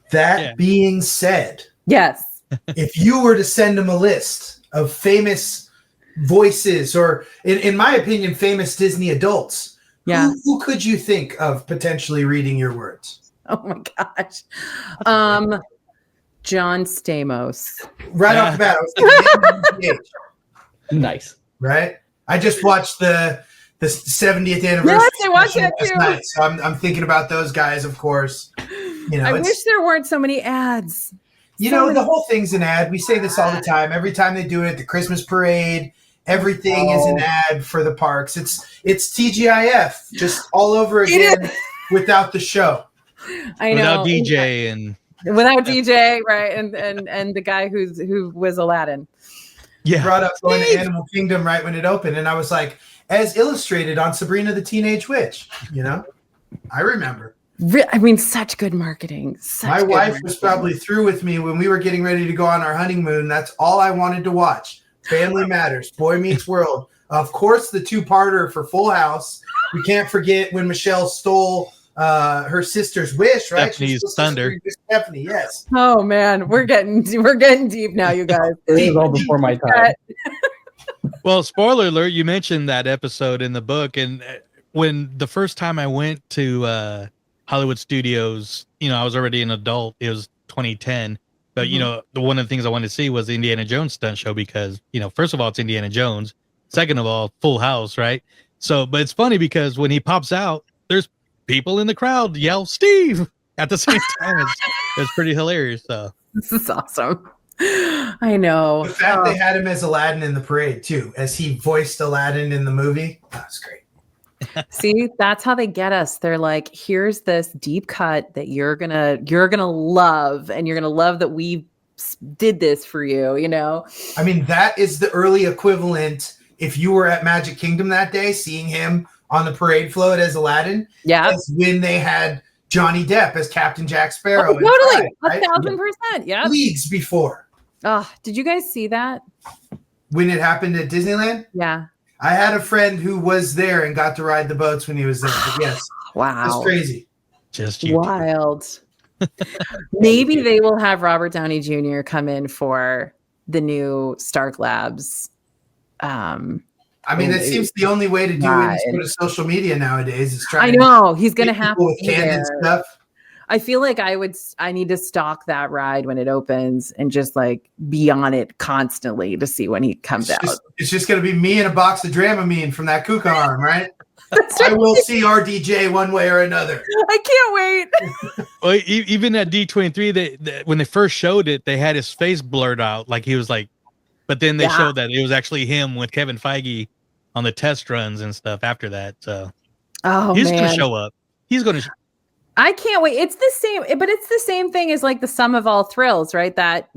That being said, yes. If you were to send them a list of famous voices, or in my opinion, famous Disney adults, who could you think of potentially reading your words? Oh my gosh. John Stamos. Right off the bat. Nice. Right? I just watched the 70th anniversary. Yes, I watched that too. Night, so I'm thinking about those guys, of course. I wish there weren't so many ads. The whole thing's an ad. We say this all the time. Every time they do it at the Christmas parade, everything is an ad for the parks. It's TGIF, just all over again without the show. I know. Without DJ without DJ, right? And the guy who was Aladdin. Yeah, brought up going to Animal Kingdom right when it opened, and I was like, as illustrated on Sabrina the Teenage Witch. I remember. I mean, such good marketing. My wife was probably through with me when we were getting ready to go on our honeymoon. That's all I wanted to watch. Family Matters, Boy Meets World. Of course, the two-parter for Full House. We can't forget when Michelle stole her sister's wish, right? Stephanie's thunder. Stephanie, yes. Oh man, we're getting deep now, you guys. This is all before my time. Well, spoiler alert, you mentioned that episode in the book, and when the first time I went to Hollywood Studios, I was already an adult. It was 2010. But, the one of the things I wanted to see was the Indiana Jones stunt show because, first of all, it's Indiana Jones. Second of all, Full House, right? So, but it's funny because when he pops out, there's people in the crowd yell, Steve, at the same time. It's pretty hilarious. So this is awesome. I know. The fact they had him as Aladdin in the parade, too, as he voiced Aladdin in the movie. That was great. See, that's how they get us. They're like, here's this deep cut that you're gonna love, and you're gonna love that we did this for you. I mean, that is the early equivalent. If you were at Magic Kingdom that day, seeing him on the parade float as Aladdin, yeah, that's when they had Johnny Depp as Captain Jack Sparrow. Oh, totally. Pride, right? 1,000%. Yeah. Leagues before. Oh, did you guys see that? When it happened at Disneyland? Yeah. I had a friend who was there and got to ride the boats when he was there. But yes. Wow. That's crazy. Just wild. Maybe they will have Robert Downey Jr. come in for the new Stark Labs. I mean, that seems the only way to do any sort of social media nowadays. Is trying. I know he's going to have with canned stuff. I feel like I need to stalk that ride when it opens and just like be on it constantly to see when he comes out. It's just going to be me and a box of Dramamine from that Kuka arm, right? I will see RDJ one way or another. I can't wait. Well, even at D23, they when they first showed it, they had his face blurred out, like he was like, but then they showed that it was actually him with Kevin Feige on the test runs and stuff after that. So he's going to show up. He's going to. I can't wait. It's the same, but it's the same thing as like the sum of all thrills, right? That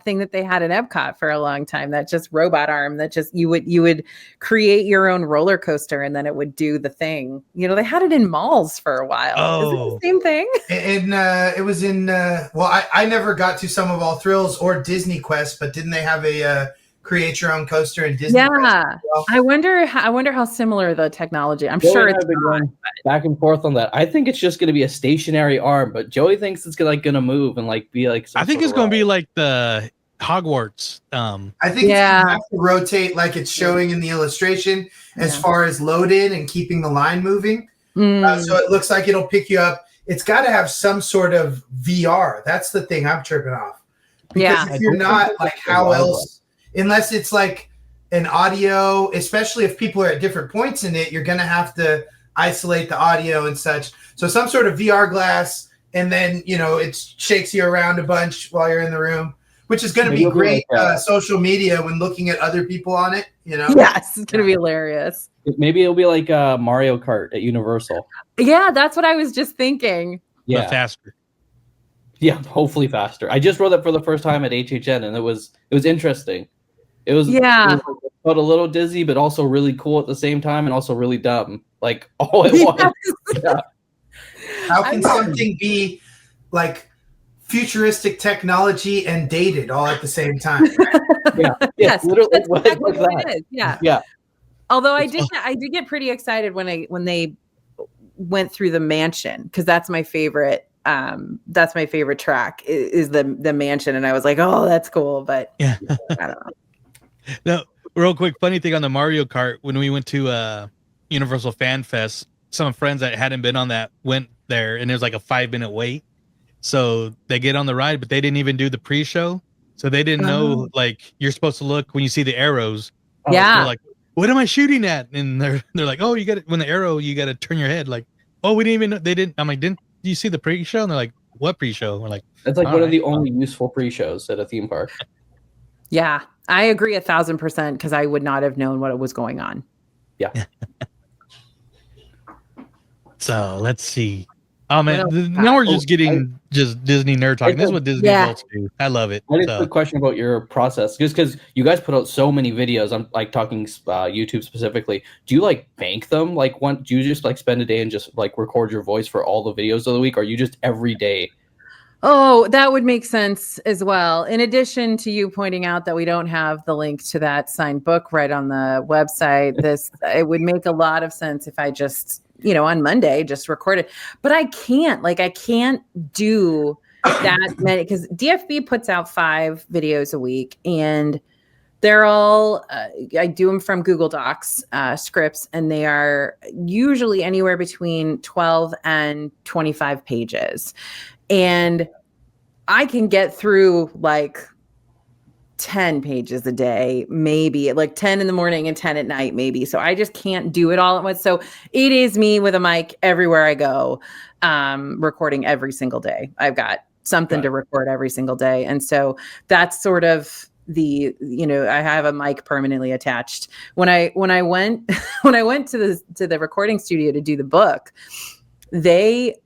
thing that they had in Epcot for a long time, that just robot arm that just you would create your own roller coaster and then it would do the thing. You know, they had it in malls for a while. Oh. Is it the same thing? And it was in I never got to Sum of All Thrills or Disney Quest, but didn't they have a create your own coaster in Disney? Yeah, well? I wonder how similar the technology. I'm sure it's going back and forth on that. I think it's just going to be a stationary arm, but Joey thinks it's going to move and like be like. I think it's going to be like the Hogwarts. I think it's going to have to rotate like it's showing in the illustration as far as load in and keeping the line moving. So it looks like it'll pick you up. It's got to have some sort of VR. That's the thing I'm tripping off. Because if you're not, like, how else? Unless it's like an audio, especially if people are at different points in it, you're going to have to isolate the audio and such. So some sort of VR glass, and then, you know, it shakes you around a bunch while you're in the room, which is going to be great social media when looking at other people on it, you know? Yes, it's going to be hilarious. Maybe it'll be like Mario Kart at Universal. Yeah, that's what I was just thinking. Yeah, but faster. Yeah, hopefully faster. I just rode it for the first time at HHN, and it was interesting. It was felt a little dizzy, but also really cool at the same time, and also really dumb, like all at once. Yeah. How can something be like futuristic technology and dated all at the same time? Yes, literally that's exactly like what it is. Yeah. Although I did get pretty excited when they went through the mansion, because that's my favorite. That's my favorite track is the mansion, and I was like, oh, that's cool, but I don't know. No, real quick, funny thing on the Mario Kart, when we went to Universal Fan Fest, some friends that hadn't been on that went there, and there's like a 5-minute wait. So they get on the ride, but they didn't even do the pre-show. So they didn't know, like, you're supposed to look when you see the arrows. Yeah. They're like, what am I shooting at? And they're like, oh, you got when the arrow, you got to turn your head. Like, oh, we didn't even know. They didn't. I'm like, didn't you see the pre-show? And they're like, what pre-show? We're like, that's like one of the only useful pre-shows at a theme park. Yeah, I agree 1,000% because I would not have known what was going on. Yeah. So let's see. Oh man, now we're just getting just Disney nerd talk. This is what Disney adults do. I love it. I had a quick question about your process, just because you guys put out so many videos. I'm like talking YouTube specifically. Do you like bank them? Like, do you just like spend a day and just like record your voice for all the videos of the week? Or are you just every day? Oh, that would make sense as well. In addition to you pointing out that we don't have the link to that signed book right on the website, it would make a lot of sense if I just, on Monday, just record it. But I can't do that many, because DFB puts out 5 videos a week, and they're all, I do them from Google Docs scripts, and they are usually anywhere between 12 and 25 pages. And I can get through like 10 pages a day, maybe like 10 in the morning and 10 at night, maybe. So I just can't do it all at once. So it is me with a mic everywhere I go, recording every single day. I've got something to record every single day. And so that's sort of I have a mic permanently attached. When I went to the recording studio to do the book, they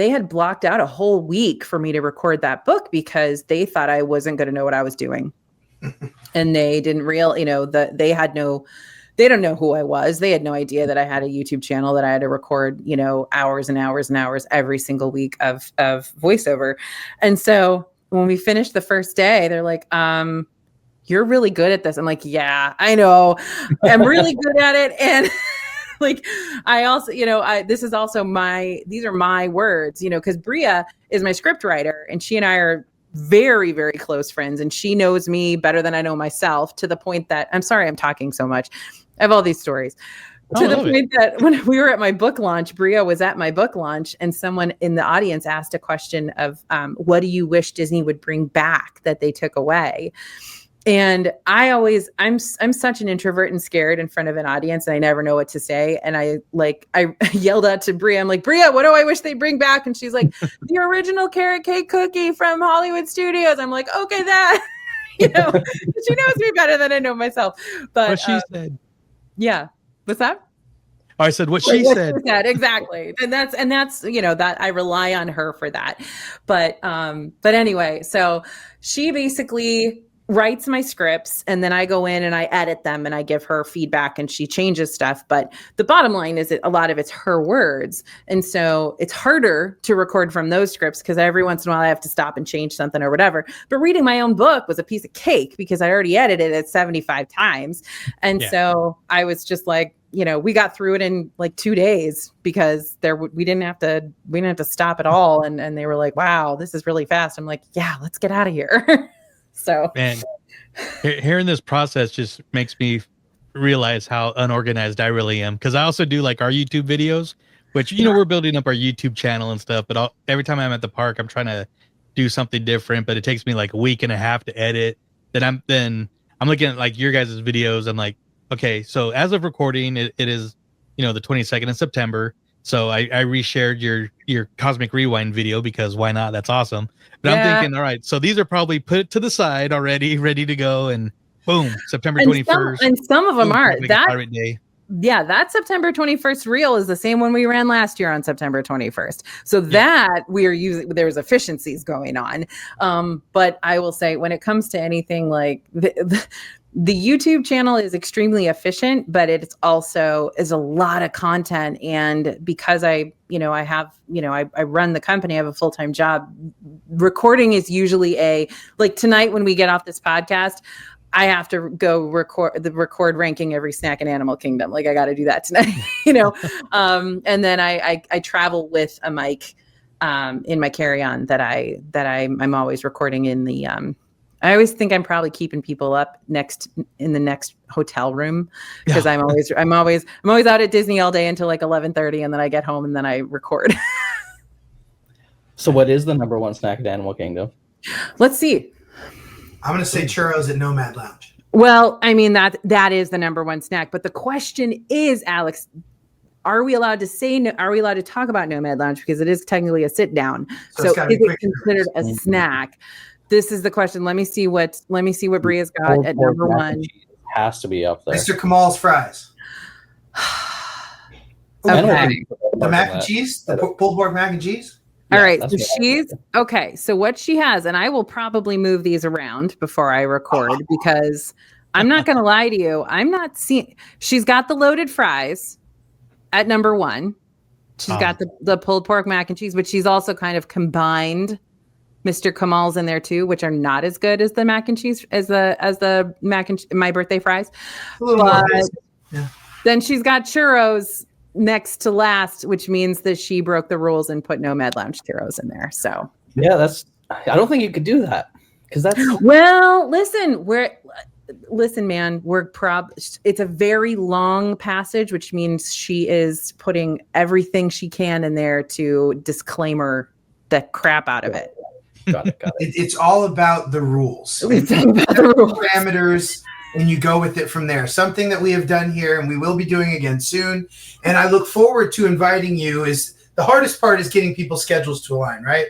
had blocked out a whole week for me to record that book because they thought I wasn't going to know what I was doing. And they didn't they had no they don't know who I was. They had no idea that I had a YouTube channel that I had to record, you know, hours and hours and hours every single week of voiceover. And so when we finished the first day, they're like, you're really good at this. I'm like, yeah, I know. I'm really good at it. And like, I also, you know, these are my words, you know, because Bria is my script writer and she and I are very, very close friends. And she knows me better than I know myself, to the point that, I'm sorry, I'm talking so much. I have all these stories. To the point that when we were at my book launch, Bria was at my book launch, and someone in the audience asked a question of, what do you wish Disney would bring back that they took away? And I'm such an introvert and scared in front of an audience, and I never know what to say. And I yelled out to Bria, I'm like, Bria, what do I wish they bring back? And she's like, the original carrot cake cookie from Hollywood Studios. I'm like, okay, that, you know, she knows me better than I know myself. But what she said. Yeah. What's that? I said what she said. Exactly. And that's, you know, that I rely on her for that. But anyway, so she basically writes my scripts, and then I go in and I edit them and I give her feedback and she changes stuff. But the bottom line is that a lot of it's her words. And so it's harder to record from those scripts because every once in a while I have to stop and change something or whatever. But reading my own book was a piece of cake because I already edited it 75 times. And so I was just like, you know, we got through it in like 2 days because we didn't have to stop at all. And they were like, wow, this is really fast. I'm like, yeah, let's get out of here. So, man, hearing this process just makes me realize how unorganized I really am. Because I also do like our YouTube videos, which, you know, we're building up our YouTube channel and stuff. But every time I'm at the park, I'm trying to do something different. But it takes me like a week and a half to edit. Then I'm looking at like your guys' videos. I'm like, okay, so as of recording, it is, you know, the 22nd of September. So I reshared your Cosmic Rewind video because why not? That's awesome. But I'm thinking, all right, so these are probably put to the side already, ready to go, and boom, September 21st. And some of them are that Pirate Day. Yeah, that September 21st reel is the same one we ran last year on September 21st. So that we are using, there's efficiencies going on. But I will say, when it comes to anything like the YouTube channel is extremely efficient, but it's also is a lot of content. And because I run the company, I have a full-time job. Recording is usually like tonight when we get off this podcast, I have to go record ranking every snack in Animal Kingdom. Like I got to do that tonight, you know? And then I travel with a mic in my carry-on that I'm always recording in the, I always think I'm probably keeping people up in the next hotel room because I'm always out at Disney all day until like 11:30, and then I get home and then I record. So what is the number one snack at Animal Kingdom? Let's see. I'm going to say churros at Nomad Lounge. Well, I mean, that is the number one snack. But the question is, Alex, are we allowed to talk about Nomad Lounge? Because it is technically a sit down. So is it considered a snack? This is the question. Let me see what Bria's got at number one. Has to be up there. Mr. Kamal's fries. Okay. The mac and cheese? The pulled pork mac and cheese? All right, so she's okay. So what she has, and I will probably move these around before I record because I'm not going to lie to you. I'm not seeing. She's got the loaded fries at number one. She's got the pulled pork mac and cheese, but she's also kind of combined Mr. Kamal's in there too, which are not as good as the mac and cheese as the mac and my birthday fries. A little more basic. Yeah. Then she's got churros next to last, which means that she broke the rules and put Nomad Lounge churros in there. So yeah, I don't think you could do that because that's well. Listen, man. It's a very long passage, which means she is putting everything she can in there to disclaimer the crap out of it. Got it. It's all about the rules. It's all about the rules. Parameters. And you go with it from there. Something that we have done here and we will be doing again soon. And I look forward to inviting you. The hardest part is getting people's schedules to align, right?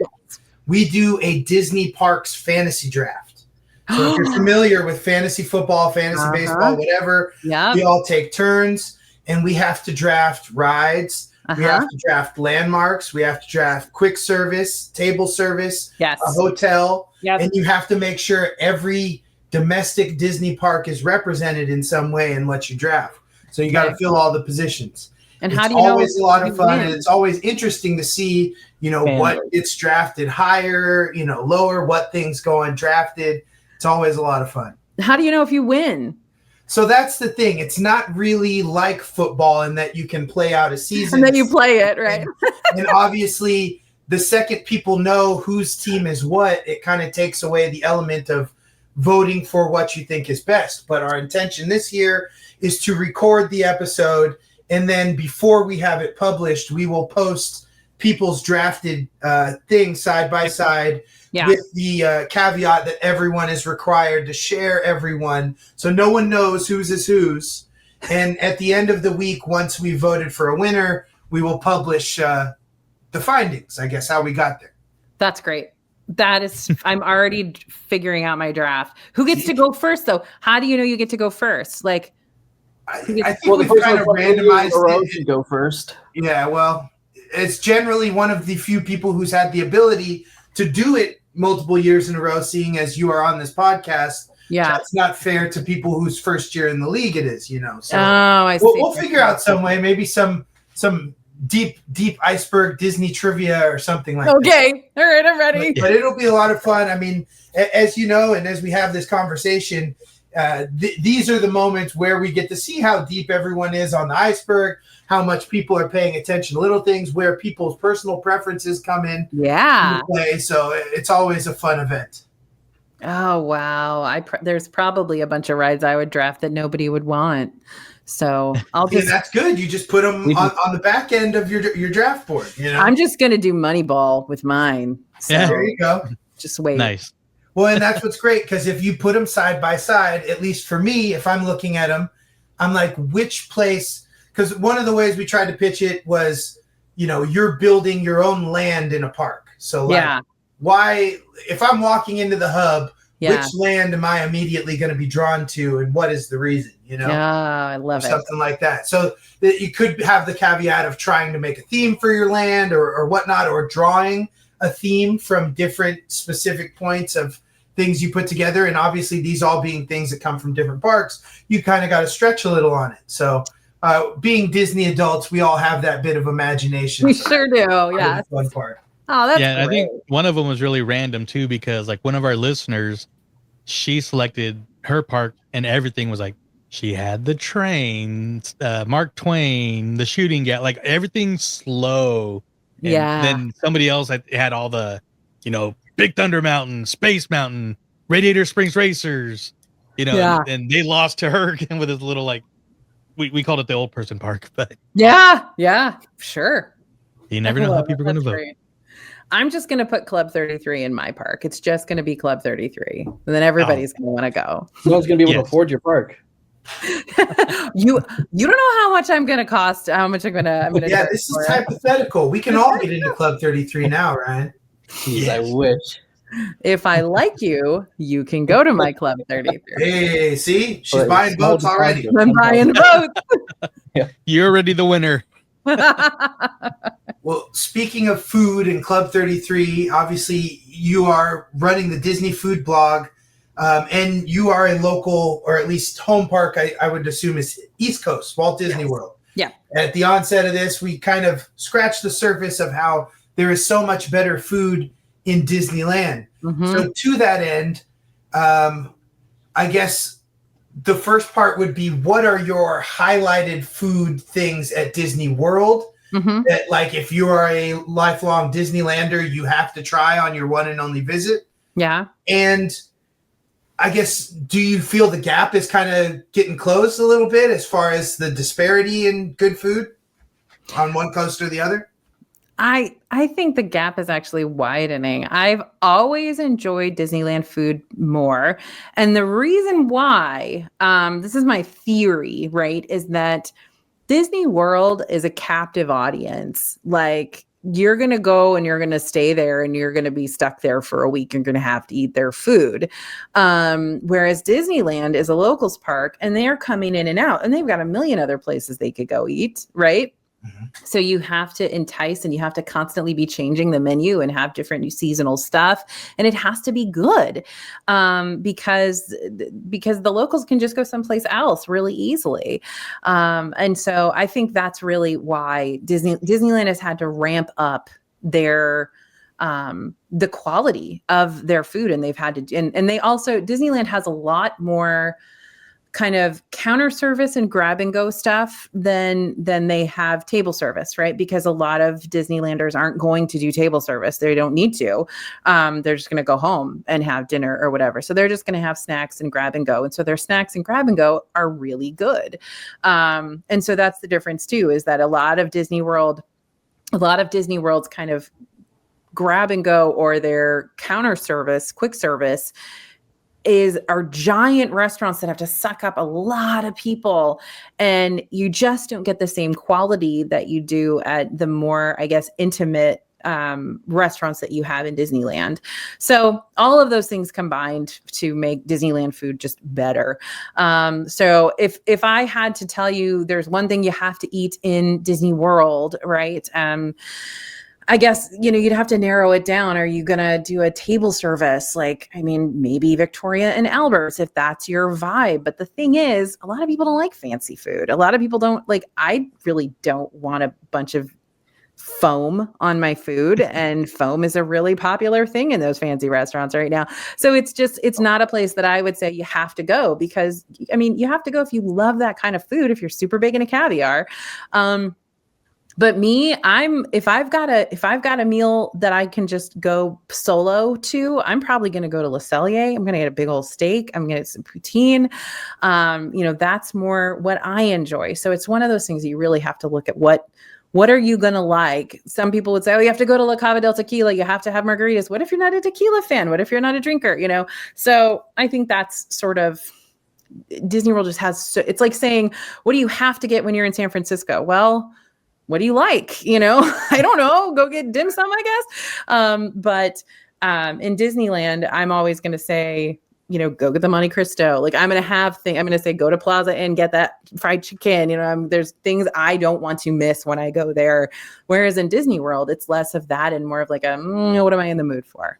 We do a Disney Parks fantasy draft. So if you're familiar with fantasy football, fantasy baseball, whatever, we all take turns and we have to draft rides. We have to draft landmarks. We have to draft quick service, table service, a hotel. And you have to make sure every domestic Disney park is represented in some way in what you draft. So you got to fill all the positions. And it's how do you know? Always a lot of fun, and it's always interesting to see, what gets drafted higher, lower, what things go undrafted. It's always a lot of fun. How do you know if you win? So that's the thing. It's not really like football in that you can play out a season. And then you play it, right? And obviously, the second people know whose team is what, it kind of takes away the element of voting for what you think is best. But our intention this year is to record the episode, and then before we have it published, we will post people's drafted things side by side with the caveat that everyone is required to share everyone, so no one knows whose is whose. And at the end of the week, once we voted for a winner, we will publish the findings, I guess, how we got there. That's great. That is, I'm already figuring out my draft. Who gets to go first, though? How do you know you get to go first? Like, I think we've kind of randomized it. Should go first. Yeah, well, it's generally one of the few people who's had the ability to do it multiple years in a row, seeing as you are on this podcast. Yeah. That's not fair to people whose first year in the league it is, So I see. We'll figure out some way, maybe some deep iceberg Disney trivia or something like that. Okay. All right, I'm ready. But it'll be a lot of fun. I mean, as you know, and as we have this conversation, these are the moments where we get to see how deep everyone is on the iceberg, how much people are paying attention to little things, where people's personal preferences come in. Yeah. Into play. So it's always a fun event. Oh, wow. There's probably a bunch of rides I would draft that nobody would want. So I'll just. That's good. You just put them on the back end of your draft board. I'm just going to do Moneyball with mine. So there you go. Just wait. Nice. Well, and that's what's great, because if you put them side by side, at least for me, if I'm looking at them, I'm like, which place? Because one of the ways we tried to pitch it was, you're building your own land in a park. So why, if I'm walking into the hub, which land am I immediately going to be drawn to, and what is the reason? Yeah, I love it. Something like that. So that you could have the caveat of trying to make a theme for your land or whatnot, or drawing a theme from different specific points of things you put together. And obviously these all being things that come from different parks, you kind of got to stretch a little on it. So being Disney adults, we all have that bit of imagination. We sure do. Yeah. Fun part. Oh, that's great. I think one of them was really random too, because like one of our listeners, she selected her park and everything was like, she had the train, Mark Twain, the shooting gap, like everything slow. And then somebody else had all the, Big Thunder Mountain, Space Mountain, Radiator Springs Racers, and they lost to her again with his little, like, we called it the old person park, but yeah, sure. You never know how people are going to vote. Great. I'm just going to put Club 33 in my park. It's just going to be Club 33. And then everybody's going to want to go. No one's going to be able to afford your park. You don't know how much I'm going to cost, how much I'm going to Yeah, this is hypothetical. We can all get into Club 33 now, Ryan. Jeez, I wish. If I like you, you can go to my Club 33. Hey, see? She's buying votes already. I'm buying votes. You're already the winner. Well, speaking of food and Club 33, obviously you are running the Disney food blog, and you are a local, or at least home park, I would assume is East Coast, Walt Disney World. Yeah. At the onset of this, we kind of scratched the surface of how there is so much better food in Disneyland. Mm-hmm. So to that end, I guess the first part would be, what are your highlighted food things at Disney World? Mm-hmm. That, like, if you are a lifelong Disneylander, you have to try on your one and only visit. Yeah. And I guess, do you feel the gap is kind of getting closed a little bit as far as the disparity in good food on one coast or the other? I think the gap is actually widening. I've always enjoyed Disneyland food more. And the reason why, this is my theory, right, is that Disney World is a captive audience. Like, you're going to go and you're going to stay there and you're going to be stuck there for a week. You're going to have to eat their food. Whereas Disneyland is a locals park and they're coming in and out and they've got a million other places they could go eat, right? So you have to entice and you have to constantly be changing the menu and have different seasonal stuff. And it has to be good because the locals can just go someplace else really easily. And so I think that's really why Disneyland has had to ramp up their the quality of their food. And they've had to, and they also, Disneyland has a lot more kind of counter service and grab and go stuff than they have table service, right? Because a lot of Disneylanders aren't going to do table service. They don't need to. They're just going to go home and have dinner or whatever. So they're just going to have snacks and grab and go. And so their snacks and grab and go are really good. And so that's the difference too, is that a lot of Disney World's kind of grab and go or their counter service, quick service are giant restaurants that have to suck up a lot of people, and you just don't get the same quality that you do at the more, I guess, intimate restaurants that you have in Disneyland. So all of those things combined to make Disneyland food just better. So if I had to tell you there's one thing you have to eat in Disney World, right? I guess, you'd have to narrow it down. Are you going to do a table service? Maybe Victoria and Albert's, if that's your vibe. But the thing is, a lot of people don't like fancy food. A lot of people don't I really don't want a bunch of foam on my food. And foam is a really popular thing in those fancy restaurants right now. So it's not a place that I would say you have to go, because you have to go if you love that kind of food, if you're super big into caviar. But me, if I've got a meal that I can just go solo to, I'm probably going to go to Le Cellier. I'm going to get a big old steak. I'm going to get some poutine. That's more what I enjoy. So it's one of those things you really have to look at what are you going to like? Some people would say, oh, you have to go to La Cava del Tequila. You have to have margaritas. What if you're not a tequila fan? What if you're not a drinker? So I think that's sort of, Disney World just has, it's like saying, what do you have to get when you're in San Francisco? Well, what do you like? I don't know. Go get dim sum, I guess. But in Disneyland, I'm always going to say, go get the Monte Cristo. I'm going to say, go to Plaza and get that fried chicken. There's things I don't want to miss when I go there. Whereas in Disney World, it's less of that and more of what am I in the mood for?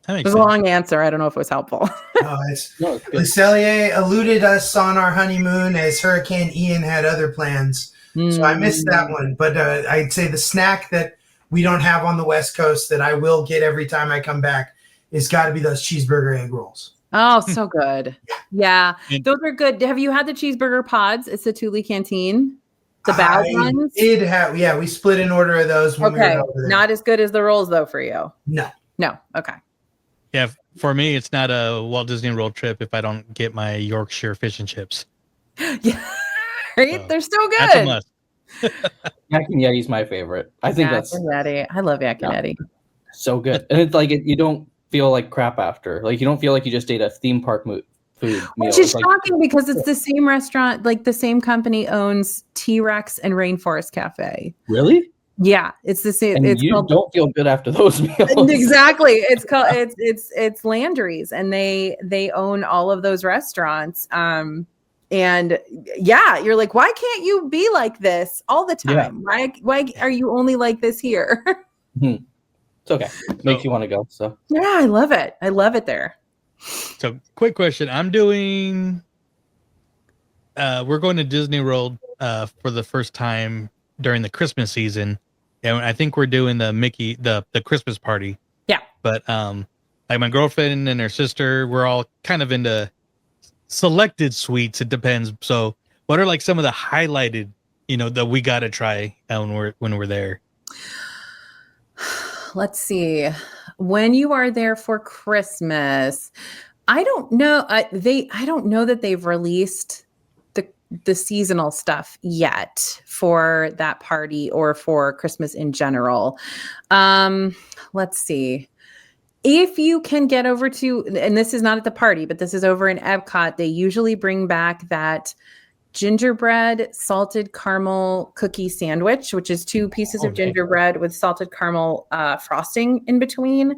It was a long answer. I don't know if it was helpful. Le Cellier eluded us on our honeymoon as Hurricane Ian had other plans. So I missed that one. But I'd say the snack that we don't have on the West Coast that I will get every time I come back is got to be those cheeseburger egg rolls. Oh, so good. Yeah. Those are good. Have you had the cheeseburger pods? It's the Thule Canteen. The bag ones? We split an order of those when we were over there. Not as good as the rolls, though, for you? No. Okay. Yeah, for me, it's not a Walt Disney World trip if I don't get my Yorkshire fish and chips. Yeah. Right? They're so good. That's a must. Yak and Yeti's my favorite. I think Yak and Yeti. I love Yak and Yeti. So good. And it's you don't feel like crap after. You don't feel like you just ate a theme park food meal. Which is shocking because it's the same restaurant, the same company owns T-Rex and Rainforest Cafe. Really? Yeah, it's the same. And you don't feel good after those meals. Exactly. It's called it's Landry's, and they own all of those restaurants. And yeah, you're like, why can't you be like this all the time? Yeah. Why are you only like this here? It's okay. Makes you want to go. So yeah, I love it. I love it there. So quick question. I'm doing, we're going to Disney World for the first time during the Christmas season. And I think we're doing the Mickey, the Christmas party. Yeah. But my girlfriend and her sister, we're all kind of into selected sweets. It depends. So what are some of the highlighted, that we got to try when we're there? Let's see. When you are there for Christmas, I don't know. I don't know that they've released the seasonal stuff yet for that party or for Christmas in general. Let's see. If you can get over to, and this is not at the party, but this is over in Epcot, they usually bring back that gingerbread salted caramel cookie sandwich, which is 2 pieces of gingerbread with salted caramel frosting in between.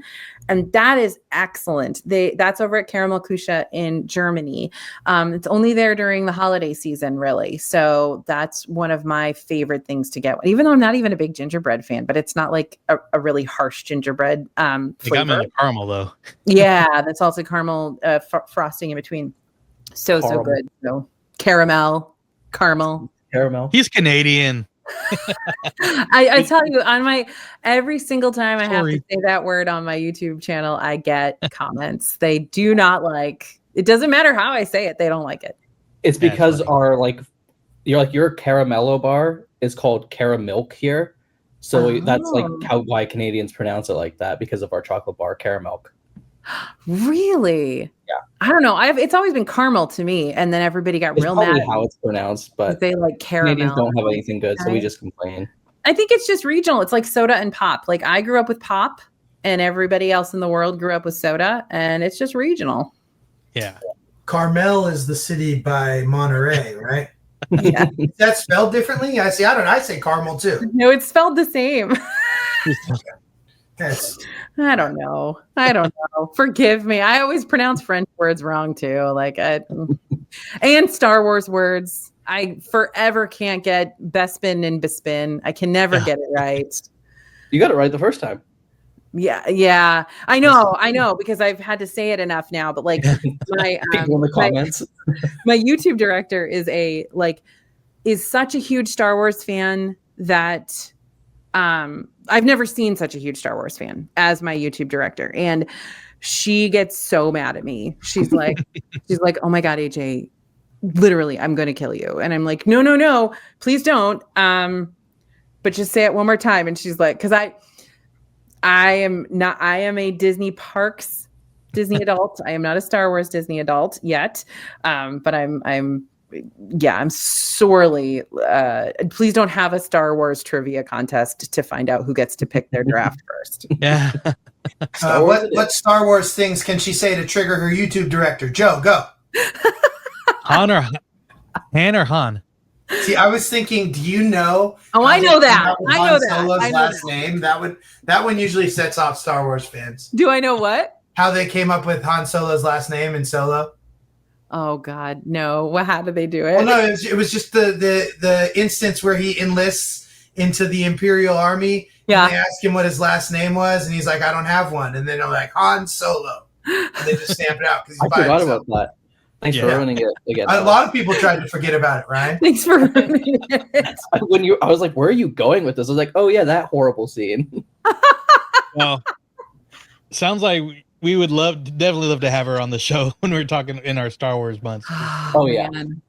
And that is excellent. That's over at Caramel Kusha in Germany. It's only there during the holiday season, really. So that's one of my favorite things to get. Even though I'm not even a big gingerbread fan, but it's not like a really harsh gingerbread flavor. It got me on the caramel, though. Yeah, the salted caramel frosting in between. So good. So caramel. He's Canadian. I tell you, on every single time I have to say that word on my YouTube channel, I get comments. They do not like it. Doesn't matter how I say it, they don't like it. It's because your caramello bar is called caramilk here. So that's like why Canadians pronounce it like that, because of our chocolate bar caramilk. Really? Yeah. I don't know. It's always been caramel to me, and then everybody got real mad. How it's pronounced, but they like caramel. Canadians don't have anything good, so we just complain. I think it's just regional. It's like soda and pop. Like I grew up with pop, and everybody else in the world grew up with soda, and it's just regional. Yeah. Carmel is the city by Monterey, right? Yeah. Is that spelled differently? I say caramel too. No, it's spelled the same. Yes. I don't know. Forgive me. I always pronounce French words wrong too. And Star Wars words. I forever can't get Bespin and Bespin. I can never get it right. You got it right the first time. Yeah. I know, because I've had to say it enough now. But like my people in the comments, my YouTube director is such a huge Star Wars fan that I've never seen such a huge Star Wars fan as my YouTube director. And she gets so mad at me. She's like, oh my God, AJ, literally, I'm going to kill you. And I'm like, no, please don't. But just say it one more time. And she's like, cause I am a Disney parks Disney adult. I am not a Star Wars Disney adult yet. But I'm sorely, please don't have a Star Wars trivia contest to find out who gets to pick their draft first. Yeah. What Star Wars things can she say to trigger her YouTube director? Joe, go. Han or Han? See, I was thinking, do you know? Oh, I know that. I know that. Solo's last name. That one usually sets off Star Wars fans. Do I know what? How they came up with Han Solo's last name in Solo? Oh God, no! Well, how did they do it? Well, no, it was just the instance where he enlists into the Imperial Army. Yeah. And they ask him what his last name was, and he's like, "I don't have one." And then they're like, "Han Solo," and they just stamp it out because I forgot about that. Thanks for ruining it again. A lot of people tried to forget about it, Ryan. Thanks for ruining it. I was like, "Where are you going with this?" I was like, "Oh yeah, that horrible scene." Well, sounds like we would definitely love to have her on the show when we're talking in our Star Wars months. Oh yeah. Man.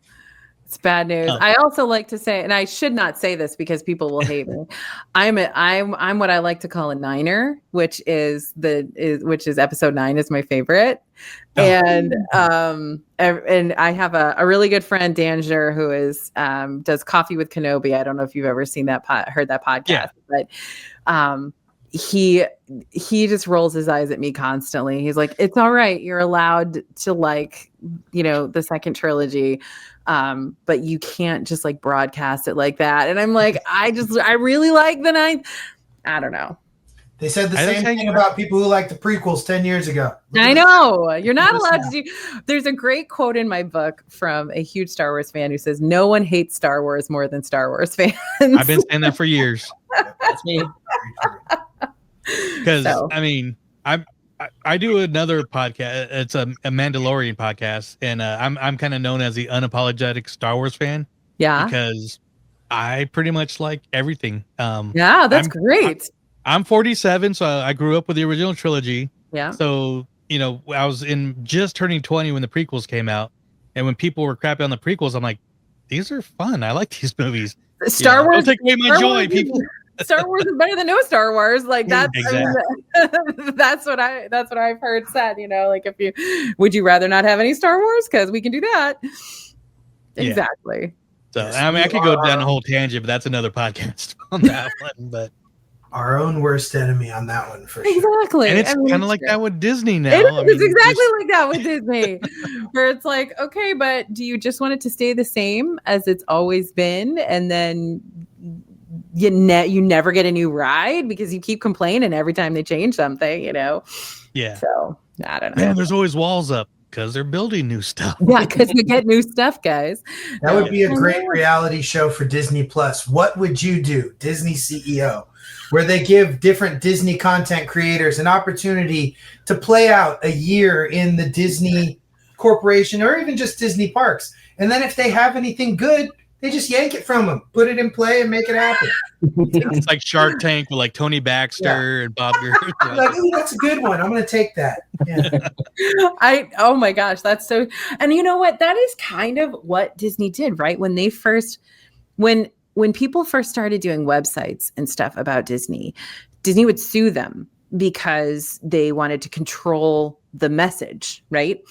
It's bad news. I also like to say, and I should not say this because people will hate me. I'm what I like to call a niner, which is episode 9 is my favorite. Oh. And I have a really good friend, Danger, who is does Coffee with Kenobi. I don't know if you've ever seen heard that podcast, but he just rolls his eyes at me constantly. He's like, "It's all right. You're allowed to like, the second trilogy. But you can't just like broadcast it like that." And I'm like, I really like the 9th. I don't know. They said the same thing about people who like the prequels 10 years ago. I know. You're not allowed to do. There's a great quote in my book from a huge Star Wars fan who says, "No one hates Star Wars more than Star Wars fans." I've been saying that for years. That's me. Because I do another podcast. It's a Mandalorian podcast, and I'm kind of known as the unapologetic Star Wars fan. Yeah, because I pretty much like everything. Yeah, that's great. I'm 47, so I grew up with the original trilogy. Yeah. So I was just turning 20 when the prequels came out, and when people were crapping on the prequels, I'm like, these are fun. I like these movies. Star Wars. Don't take away my joy, people. Star Wars is better than no Star Wars. Like that's exactly. that's what I've heard said. Like would you rather not have any Star Wars? Because we can do that. Exactly. So I could go down a whole tangent, but that's another podcast on that one. But our own worst enemy on that one for sure. Exactly. And it's kind of like that with Disney now. It's exactly like that with Disney, where it's like, okay, but do you just want it to stay the same as it's always been? And then you never get a new ride because you keep complaining every time they change something, Yeah. So I don't know. Man, there's always walls up because they're building new stuff. Yeah, because you get new stuff, guys. That would be a great reality show for Disney Plus. What would you do, Disney CEO? Where they give different Disney content creators an opportunity to play out a year in the Disney Corporation or even just Disney parks. And then if they have anything good, they just yank it from them, put it in play and make it happen. It's like Shark Tank with like Tony Baxter and Bob Gertz. Like, ooh, that's a good one. I'm going to take that. Yeah. Oh my gosh, that's so. And you know what? That is kind of what Disney did, right? When they first, when people first started doing websites and stuff about Disney would sue them because they wanted to control the message, right?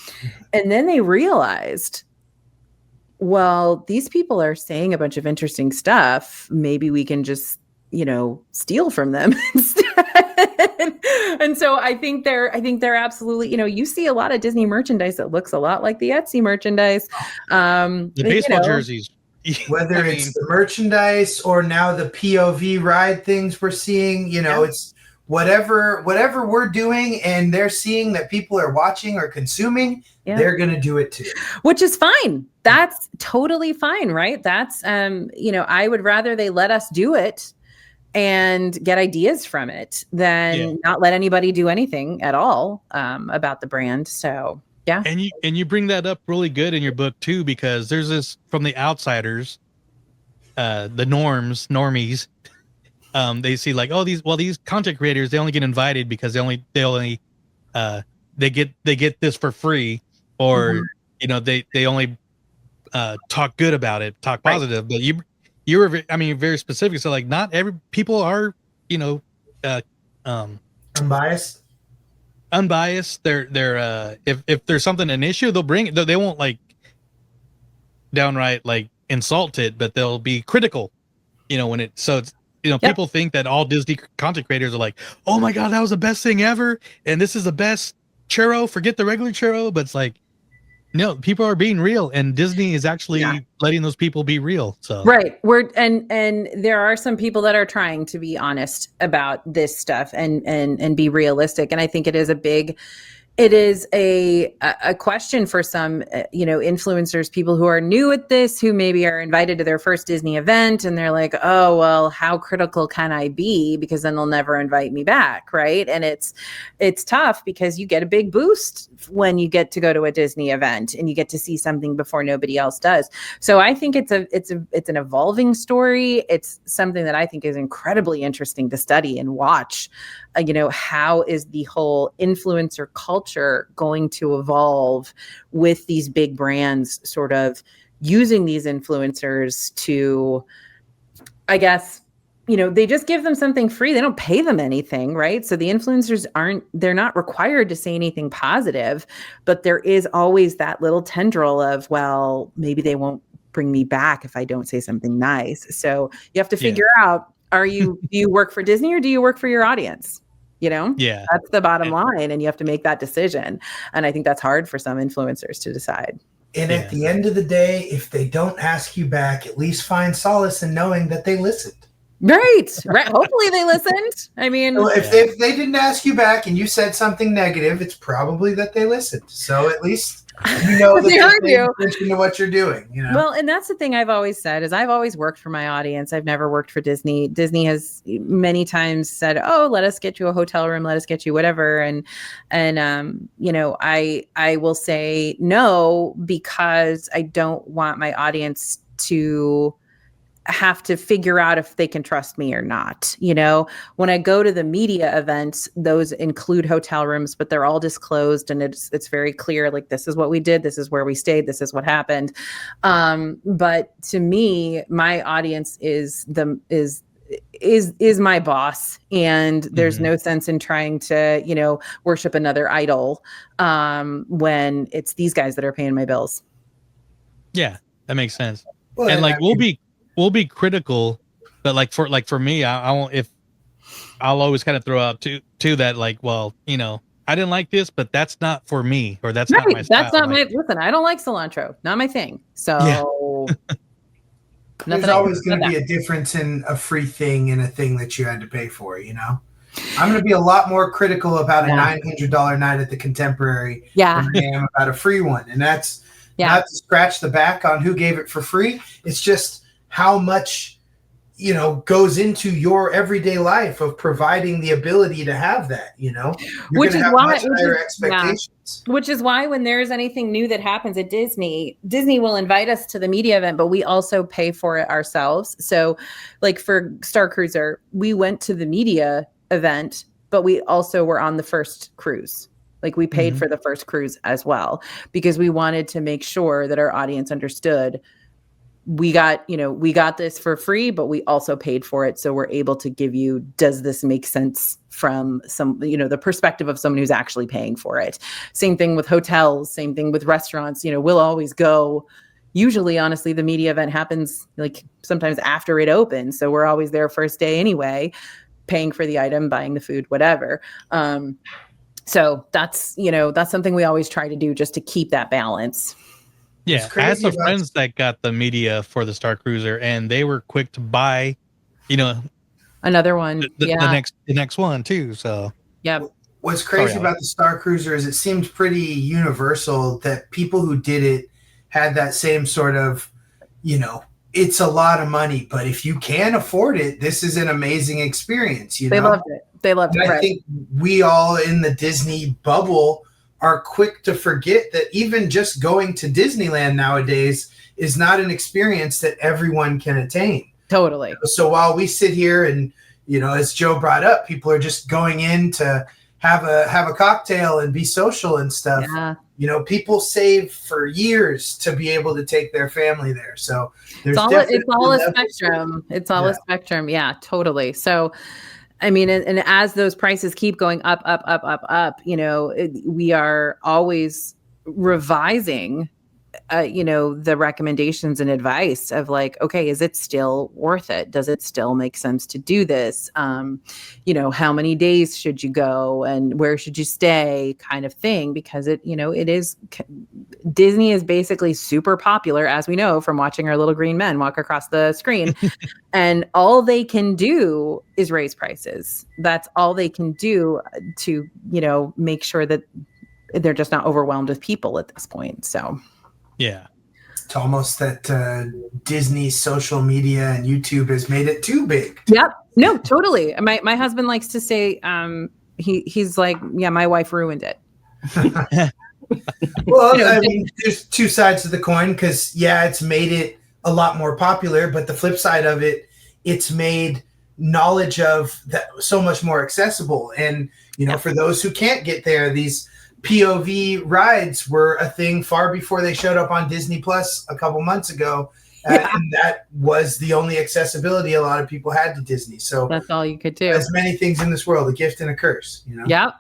And then they realized, well, these people are saying a bunch of interesting stuff. Maybe we can just, steal from them instead. And so I think they're absolutely, you see a lot of Disney merchandise that looks a lot like the Etsy merchandise. The baseball jerseys. Whether it's the merchandise or now the POV ride things we're seeing, it's whatever we're doing and they're seeing that people are watching or consuming, they're going to do it too. Which is fine. That's totally fine, right? That's, I would rather they let us do it and get ideas from it than not let anybody do anything at all about the brand. So, yeah. And you bring that up really good in your book too, because there's this from the outsiders, the normies. They see like, oh, these content creators, they only get invited because they get this for free, or they only talk good about it, talk positive. But you were very specific. So like, not every people are unbiased. They're if there's something an issue, they'll bring it. They won't like downright like insult it, but they'll be critical. When it so it's. People think that all Disney content creators are like, oh my God, that was the best thing ever. And this is the best churro. Forget the regular churro. But it's like, no, people are being real. And Disney is actually letting those people be real. So right. And there are some people that are trying to be honest about this stuff and be realistic. And I think it is a question for some, influencers, people who are new at this, who maybe are invited to their first Disney event and they're like, oh, well, how critical can I be? Because then they'll never invite me back. Right. And it's tough because you get a big boost when you get to go to a Disney event and you get to see something before nobody else does. So I think it's an evolving story. It's something that I think is incredibly interesting to study and watch. How is the whole influencer culture going to evolve with these big brands sort of using these influencers to, I guess, they just give them something free. They don't pay them anything, right? So the influencers they're not required to say anything positive, but there is always that little tendril of, well, maybe they won't bring me back if I don't say something nice. So you have to figure out, do you work for Disney or do you work for your audience? That's the bottom line. And you have to make that decision. And I think that's hard for some influencers to decide. And at the end of the day, if they don't ask you back, at least find solace in knowing that they listened. Right. Hopefully they listened. I mean, so if they didn't ask you back and you said something negative, it's probably that they listened. So at least that they heard you. Attention to what you're doing. Well, and that's the thing I've always said is I've always worked for my audience. I've never worked for Disney. Disney has many times said, "Oh, let us get you a hotel room. Let us get you whatever." And I will say no because I don't want my audience to have to figure out if they can trust me or not. When I go to the media events, those include hotel rooms, but they're all disclosed and it's very clear, like, this is what we did, this is where we stayed, this is what happened. But to me, my audience is my boss, and there's no sense in trying to, worship another idol when it's these guys that are paying my bills. Yeah, that makes sense. Well, and like we'll be critical, but like for me, I won't, I'll always kind of throw out to that, like, well, you know, I didn't like this, but that's not for me, or that's not my style. That's not my, listen, I don't like cilantro, not my thing. So there's always going to be a difference in a free thing and a thing that you had to pay for, you know? I'm going to be a lot more critical about a $900 night at the Contemporary than I am about a free one. And that's not to scratch the back on who gave it for free. It's just how much, you know, goes into your everyday life of providing the ability to have that, you know? You're going to have much higher expectations. Which is why when there's anything new that happens at Disney will invite us to the media event, but we also pay for it ourselves. So like for Star Cruiser, we went to the media event, but we also were on the first cruise. Like we paid for the first cruise as well, because we wanted to make sure that our audience understood we got this for free, but we also paid for it. So we're able to give you, does this make sense from some, you know, the perspective of someone who's actually paying for it? Same thing with hotels, same thing with restaurants. You know, we'll always go. Usually, honestly, the media event happens like sometimes after it opens. So we're always there first day anyway, paying for the item, buying the food, whatever. So that's, you know, that's something we always try to do just to keep that balance. Yeah, I had some friends that got the media for the Star Cruiser, and they were quick to buy, you know, another one. The next one too. So what's crazy about the Star Cruiser is it seemed pretty universal that people who did it had that same sort of, you know, it's a lot of money, but if you can afford it, this is an amazing experience. You know, They loved it. I think we all in the Disney bubble are quick to forget that even just going to Disneyland nowadays is not an experience that everyone can attain. Totally. So while we sit here and, you know, as Joe brought up, people are just going in to have a cocktail and be social and stuff. Yeah. You know, people save for years to be able to take their family there. So it's all a spectrum. It's all a spectrum. Yeah, totally. So, I mean, and as those prices keep going up, you know, we are always revising, you know, the recommendations and advice of like, okay, is it still worth it? Does it still make sense to do this? You know, how many days should you go and where should you stay kind of thing? Because it, you know, Disney is basically super popular, as we know from watching our little green men walk across the screen. And all they can do is raise prices. That's all they can do to, you know, make sure that they're just not overwhelmed with people at this point. So, yeah. It's almost that Disney's social media and YouTube has made it too big. Yep. No, totally. My husband likes to say, he's like, yeah, my wife ruined it. Well, I mean, there's two sides to the coin because, yeah, it's made it a lot more popular, but the flip side of it, it's made knowledge of that so much more accessible. And, you know, for those who can't get there, these POV rides were a thing far before they showed up on Disney Plus a couple months ago. And that was the only accessibility a lot of people had to Disney. So that's all you could do. As many things in this world, a gift and a curse, you know? Yeah.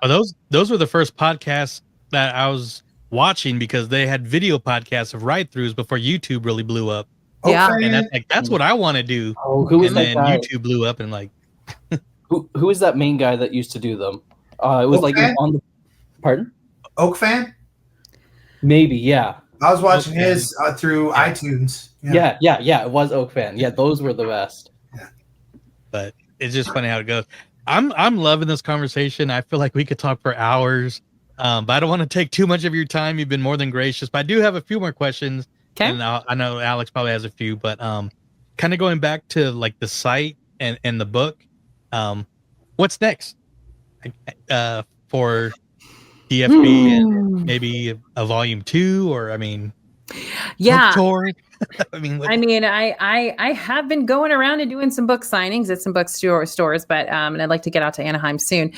Those were the first podcasts that I was watching because they had video podcasts of ride-throughs before YouTube really blew up. Yeah. And that's what I want to do. Oh, who is and that then guy? YouTube blew up and like who is that main guy that used to do them? It was like on the pardon? Oak Fan? Maybe, yeah. I was watching his through iTunes. Yeah. It was Oak Fan. Yeah, those were the best. Yeah. But it's just funny how it goes. I'm loving this conversation. I feel like we could talk for hours. But I don't want to take too much of your time. You've been more than gracious. But I do have a few more questions. Okay. And I know Alex probably has a few, but kind of going back to like the site and the book, what's next for DFB and maybe a volume 2 or I mean, yeah. tour? I have been going around and doing some book signings at some bookstores, but and I'd like to get out to Anaheim soon.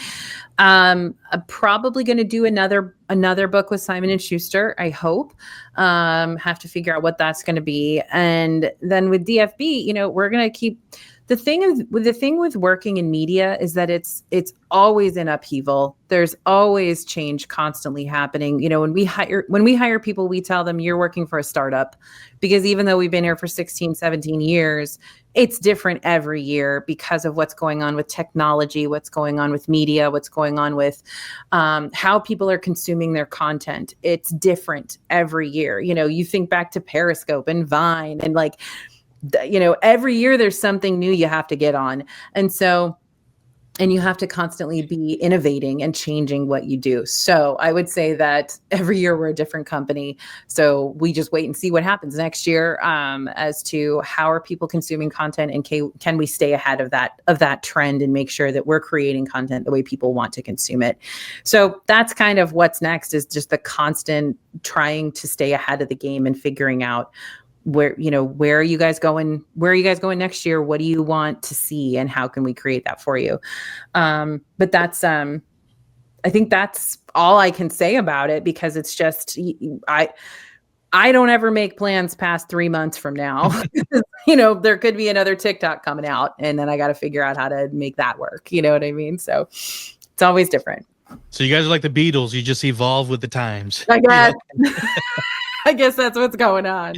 I'm probably going to do another book with Simon & Schuster, I hope. Have to figure out what that's going to be. And then with DFB, you know, we're going to keep the thing with working in media is that it's always in upheaval. There's always change constantly happening. You know, when we hire people, we tell them you're working for a startup, because even though we've been here for 16, 17 years, it's different every year because of what's going on with technology, what's going on with media, what's going on with how people are consuming their content. It's different every year. You know, you think back to Periscope and Vine and like, you know, every year there's something new you have to get on. And you have to constantly be innovating and changing what you do. So I would say that every year we're a different company. So we just wait and see what happens next year as to how are people consuming content, and can we stay ahead of that trend and make sure that we're creating content the way people want to consume it. So that's kind of what's next, is just the constant trying to stay ahead of the game and figuring out where are you guys going next year? What do you want to see, and how can we create that for you? But that's, I think that's all I can say about it, because it's just, I don't ever make plans past 3 months from now. You know, there could be another TikTok coming out, and then I got to figure out how to make that work. You know what I mean? So it's always different. So you guys are like the Beatles. You just evolve with the times. I guess. I guess that's what's going on.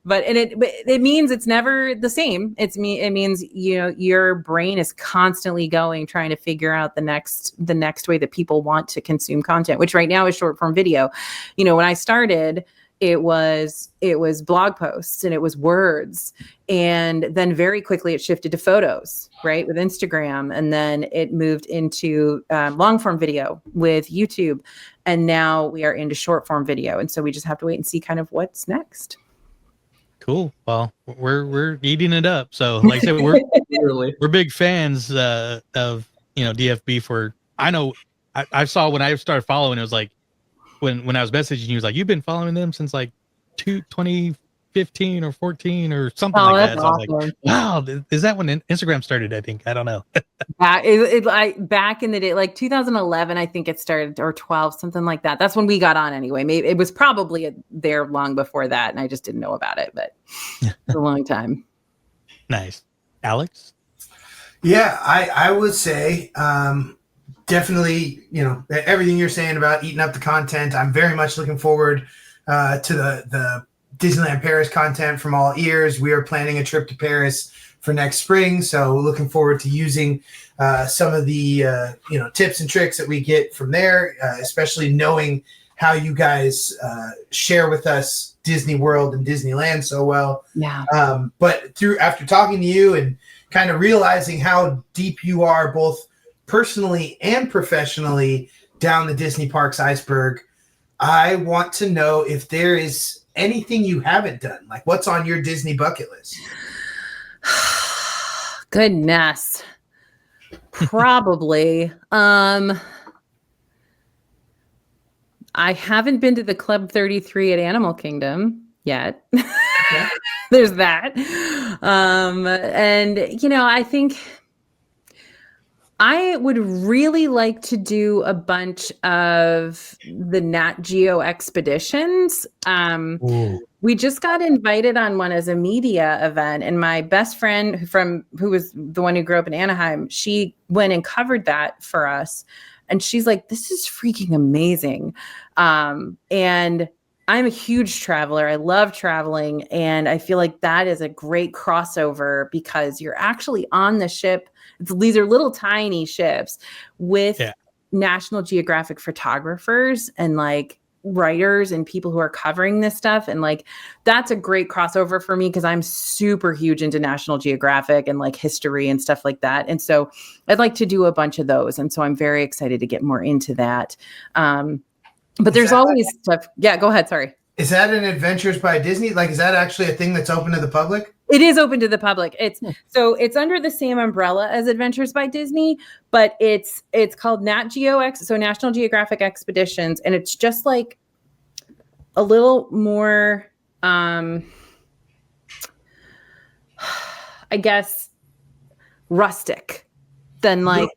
But it means it's never the same. It means, you know, your brain is constantly trying to figure out the next way that people want to consume content, which right now is short form video. You know, when I started, it was blog posts and it was words. And then very quickly it shifted to photos, right, with Instagram. And then it moved into long form video with YouTube. And now we are into short form video. And so we just have to wait and see kind of what's next. Saul. Well, we're eating it up. So like I said, we're big fans of, you know, DFB I saw when I started following, it was like, when I was messaging you, was like, you've been following them since like 2015 or 14 or something like that. So awesome. I was like, wow, is that when Instagram started? I think, I don't know. Back in the day, like 2011, I think it started, or 12, something like that. That's when we got on anyway. Maybe it was probably there long before that, and I just didn't know about it, but it's a long time. Nice. Alex? Yeah, I would say, definitely, you know, everything you're saying about eating up the content. I'm very much looking forward to the Disneyland Paris content from all ears. We are planning a trip to Paris for next spring, so looking forward to using some of the tips and tricks that we get from there, especially knowing how you guys share with us Disney World and Disneyland so well. Yeah. But after talking to you and kind of realizing how deep you are, both personally and professionally, down the Disney Parks iceberg, I want to know if there is anything you haven't done. Like, what's on your Disney bucket list? Goodness. Probably. I haven't been to the Club 33 at Animal Kingdom yet. Okay. There's that. And, you know, I think I would really like to do a bunch of the Nat Geo expeditions. We just got invited on one as a media event, and my best friend who was the one who grew up in Anaheim, she went and covered that for us. And she's like, this is freaking amazing. And I'm a huge traveler. I love traveling. And I feel like that is a great crossover, because you're actually on the ship. These are little tiny ships with National Geographic photographers and like writers and people who are covering this stuff. And like, that's a great crossover for me, because I'm super huge into National Geographic and like history and stuff like that. And so I'd like to do a bunch of those. And so I'm very excited to get more into that. But there's always stuff. Yeah, go ahead. Sorry. Is that an Adventures by Disney? Like, is that actually a thing that's open to the public? It is open to the public. It's under the same umbrella as Adventures by Disney, but it's called Nat Geo so National Geographic Expeditions, and it's just like a little more, I guess, rustic than like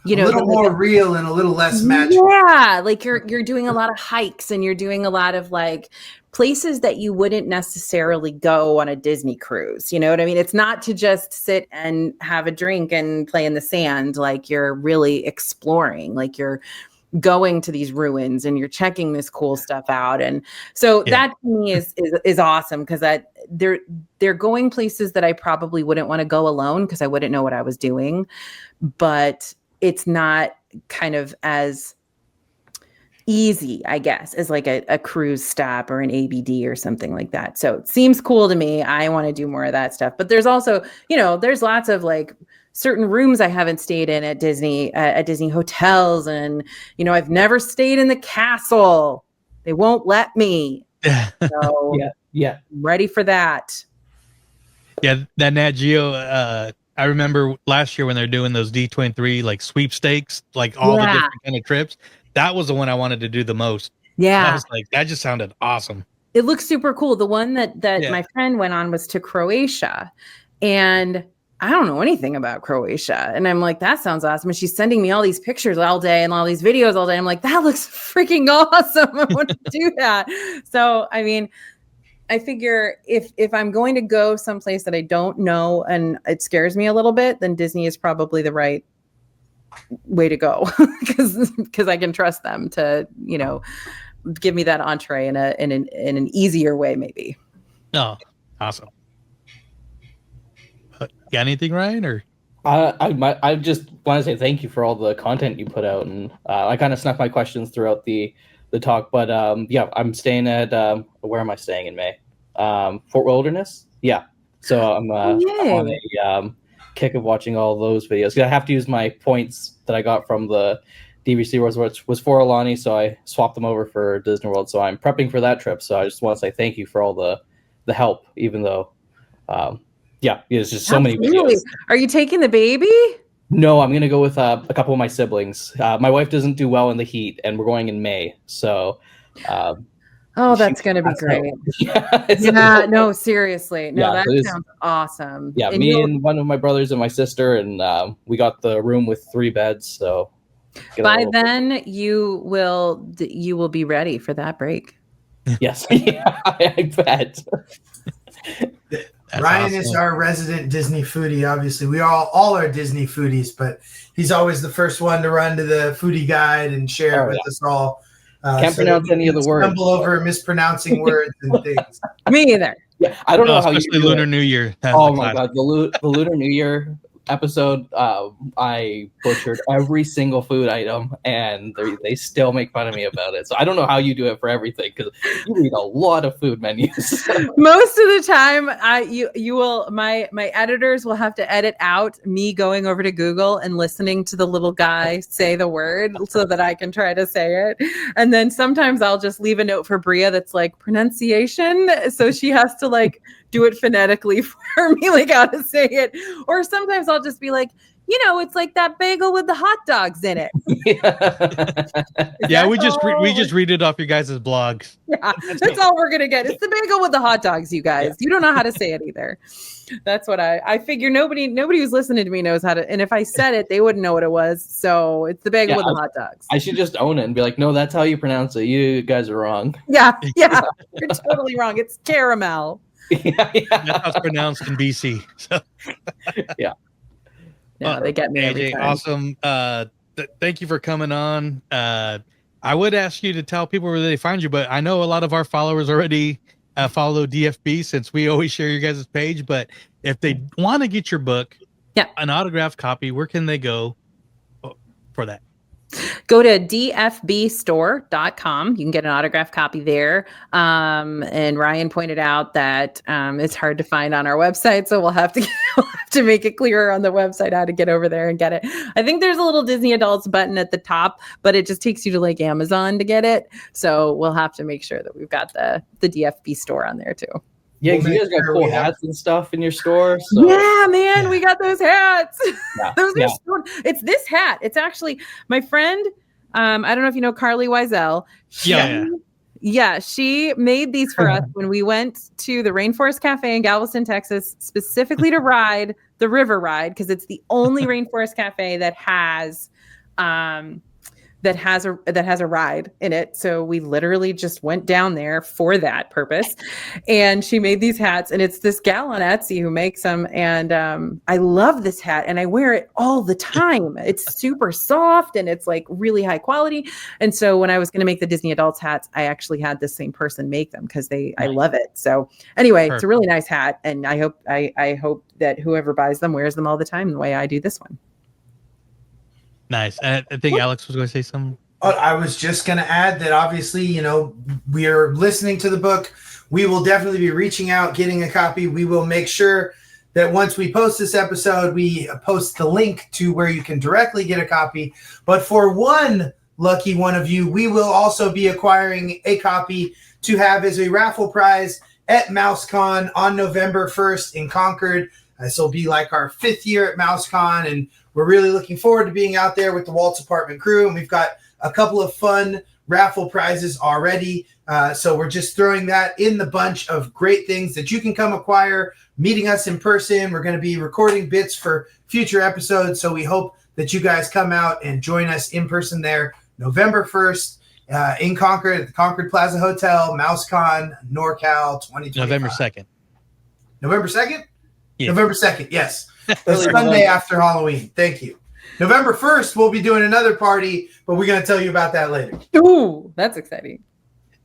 you a know, little more real and a little less magical. Yeah, like you're doing a lot of hikes and you're doing a lot of like places that you wouldn't necessarily go on a Disney cruise. You know what I mean? It's not to just sit and have a drink and play in the sand. Like you're really exploring, like you're going to these ruins and you're checking this cool stuff out. And so that to me is awesome, because that they're going places that I probably wouldn't want to go alone because I wouldn't know what I was doing. But it's not kind of as easy, I guess, as like a cruise stop or an ABD or something like that. So it seems cool to me. I want to do more of that stuff. But there's also, you know, there's lots of like certain rooms I haven't stayed in at Disney hotels. And, you know, I've never stayed in the castle. They won't let me. So yeah. I'm ready for that. Yeah, that Nat Geo, I remember last year when they're doing those D23 like sweepstakes, like all the different kind of trips. That was the one I wanted to do the most. Yeah. I was like, that just sounded awesome. It looks super cool. The one that my friend went on was to Croatia, and I don't know anything about Croatia. And I'm like, that sounds awesome. And she's sending me all these pictures all day and all these videos all day. I'm like, that looks freaking awesome. I want to do that. So, I mean, I figure if I'm going to go someplace that I don't know and it scares me a little bit, then Disney is probably the right way to go, because I can trust them to, you know, give me that entree in an easier way, maybe. Oh, awesome. Got anything, Ryan? Or I just want to say thank you for all the content you put out, and I kind of snuck my questions throughout the talk, but yeah, I'm staying at where am I staying in May? Fort Wilderness. Yeah, so I'm on a kick of watching all those videos. I have to use my points that I got from the DVC Wars, which was for Alani, so I swapped them over for Disney World. So I'm prepping for that trip. So I just want to say thank you for all the help, even though it's just so many videos. Are you taking the baby? No, I'm gonna go with a couple of my siblings. My wife doesn't do well in the heat, and we're going in May, so that's gonna be great. No, seriously, that sounds awesome. Yeah, and me and one of my brothers and my sister, and we got the room with 3 beds. So by then you will be ready for that break. Yes, I bet. Ryan awesome. Is our resident Disney foodie. Obviously, we all are Disney foodies, but he's always the first one to run to the foodie guide and share it with us all. Can't pronounce any of the words. Stumble over mispronouncing words and things. Me either. Yeah, I don't know how you do Lunar it. New Year. Oh my god, the Lunar New Year episode, I butchered every single food item, and they still make fun of me about it. So I don't know how you do it for everything, because you read a lot of food menus. Most of the time, my editors will have to edit out me going over to Google and listening to the little guy say the word so that I can try to say it. And then sometimes I'll just leave a note for Bria that's like pronunciation, so she has to like do it phonetically for me, like how to say it. Or sometimes I'll just be like, you know, it's like that bagel with the hot dogs in it. Yeah, we just read it off your guys' blogs. Yeah, that's all we're gonna get. It's the bagel with the hot dogs, you guys. Yeah. You don't know how to say it either. That's what I figure. Nobody who's listening to me knows how to. And if I said it, they wouldn't know what it was. So it's the bagel with the hot dogs. I should just own it and be like, no, that's how you pronounce it. You guys are wrong. Yeah, you're totally wrong. It's caramel. That's how it's pronounced in BC. So. Yeah. No, they get me every time. Awesome. Thank you for coming on. I would ask you to tell people where they find you, but I know a lot of our followers already follow DFB since we always share your guys' page. But if they want to get your book, an autographed copy, where can they go for that? Go to dfbstore.com. You can get an autographed copy there. And Ryan pointed out that it's hard to find on our website, so we'll have to make it clearer on the website how to get over there and get it. I think there's a little Disney Adults button at the top, but it just takes you to like Amazon to get it. So we'll have to make sure that we've got the DFB store on there too. Yeah, you guys got cool hats and stuff in your store. So. Yeah, man, we got those hats. Yeah, it's this hat. It's actually my friend. I don't know if you know Carly Wiesel. She made these for us when we went to the Rainforest Cafe in Galveston, Texas, specifically to ride the river ride, because it's the only Rainforest Cafe that has that has a ride in it. So we literally just went down there for that purpose. And she made these hats, and it's this gal on Etsy who makes them. And I love this hat, and I wear it all the time. It's super soft and it's like really high quality. And so when I was going to make the Disney adults hats, I actually had this same person make them because I love it. So anyway, It's a really nice hat. And I hope that whoever buys them wears them all the time the way I do this one. Nice. I think Alex was going to say something. I was just going to add that obviously, we are listening to the book. We will definitely be reaching out, getting a copy. We will make sure that once we post this episode, we post the link to where you can directly get a copy. But for one lucky one of you, we will also be acquiring a copy to have as a raffle prize at MouseCon on November 1st in Concord. This will be like our 5th year at MouseCon, and we're really looking forward to being out there with the Waltz Apartment crew, and we've got a couple of fun raffle prizes already. So we're just throwing that in the bunch of great things that you can come acquire, meeting us in person. We're going to be recording bits for future episodes, so we hope that you guys come out and join us in person there November 1st in Concord at the Concord Plaza Hotel, MouseCon, NorCal 2025. November 2nd. November 2nd? Yeah. November 2nd, yes. The Sunday after Halloween. Thank you. November 1st, we'll be doing another party, but we're going to tell you about that later. Ooh, that's exciting.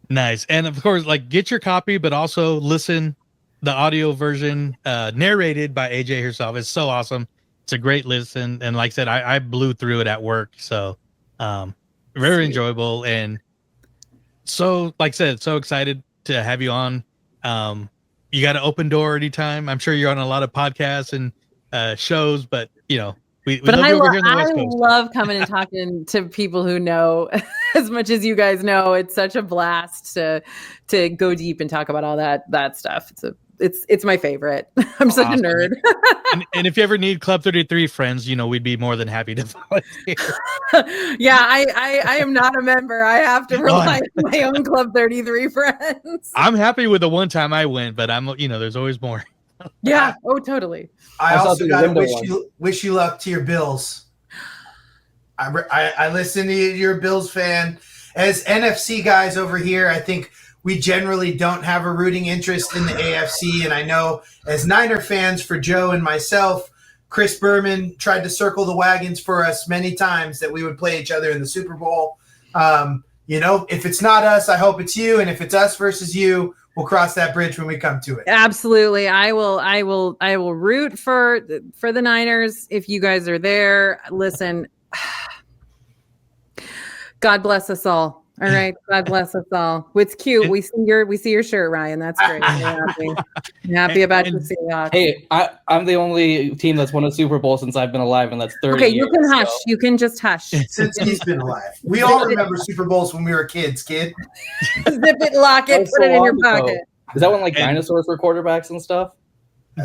Nice. And of course, get your copy, but also listen the audio version narrated by AJ herself. It's so awesome. It's a great listen. And like I said, I blew through it at work. So very enjoyable. And so, like I said, so excited to have you on. You got an open door anytime. I'm sure you're on a lot of podcasts and shows, but we love you over here on the West Coast. Love coming and talking to people who know as much as you guys know. It's such a blast to go deep and talk about all that stuff. It's my favorite. I'm such a nerd. and if you ever need Club 33 friends, we'd be more than happy to volunteer. Yeah, I am not a member. I have to rely on my own Club 33 friends. I'm happy with the one time I went, but there's always more. Yeah. Oh, totally. I also got to wish you luck to your Bills. I listen to you. You're a Bills fan. As NFC guys over here, I think we generally don't have a rooting interest in the AFC. And I know as Niner fans, for Joe and myself, Chris Berman tried to circle the wagons for us many times that we would play each other in the Super Bowl. If it's not us, I hope it's you. And if it's us versus you, we'll cross that bridge when we come to it. Absolutely. I will root for the Niners if you guys are there. Listen, God bless us all. All right. God bless us all. It's cute. We see your shirt, Ryan. That's great. I'm happy about your Seahawks. Hey, I'm the only team that's won a Super Bowl since I've been alive, and that's 30 years. Okay, you can hush. So. You can just hush. Since he's been alive. We all remember Super Bowls when we were kids, kid. Zip it, lock it, put it in your pocket. Is that when dinosaurs were quarterbacks and stuff?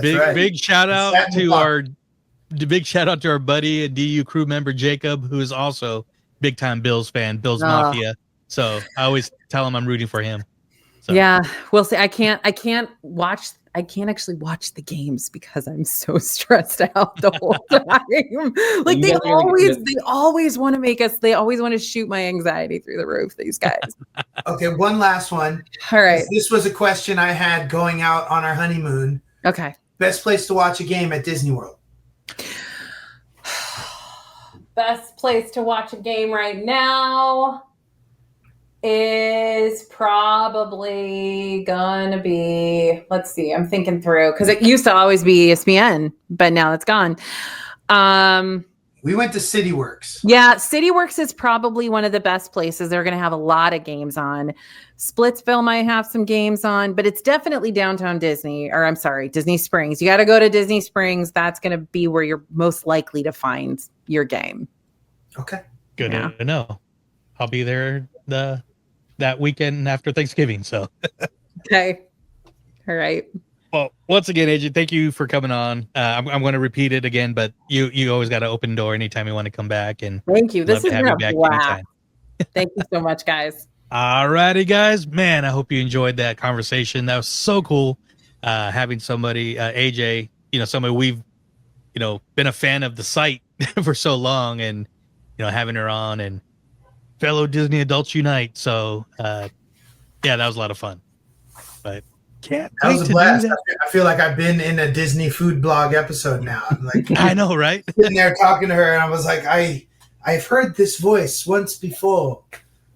Big shout out to our buddy and DU crew member Jacob, who is also big time Bills fan, Bills Mafia. So I always tell him I'm rooting for him. So. Yeah, we'll see. I can't actually watch the games because I'm so stressed out the whole time. Like they always want to make us. They always want to shoot my anxiety through the roof. These guys. Okay, one last one. All right. This was a question I had going out on our honeymoon. Okay. Best place to watch a game at Disney World. Best place to watch a game right now is probably gonna be, let's see, I'm thinking through because it used to always be ESPN, but now it's gone. We went to CityWorks. Yeah, CityWorks is probably one of the best places. They're going to have a lot of games on. Splitsville might have some games on, but it's definitely downtown Disney, or I'm sorry, Disney Springs. You got to go to Disney Springs. That's going to be where you're most likely to find your game. Okay. Good to know. I'll be there that weekend after Thanksgiving. So. Okay. All right. Well, once again, AJ, thank you for coming on. I'm going to repeat it again, but you always got an open door anytime you want to come back. And thank you. This has been a blast. Thank you so much, guys. All righty, guys. Man, I hope you enjoyed that conversation. That was so cool. Having somebody, AJ, somebody we've, been a fan of the site for so long, and having her on and fellow Disney adults unite. So yeah, that was a lot of fun. But can't that wait was a to blast. do that. I feel like I've been in a Disney food blog episode now. I'm like, I know, right? sitting there talking to her, and I was like, I've heard this voice once before.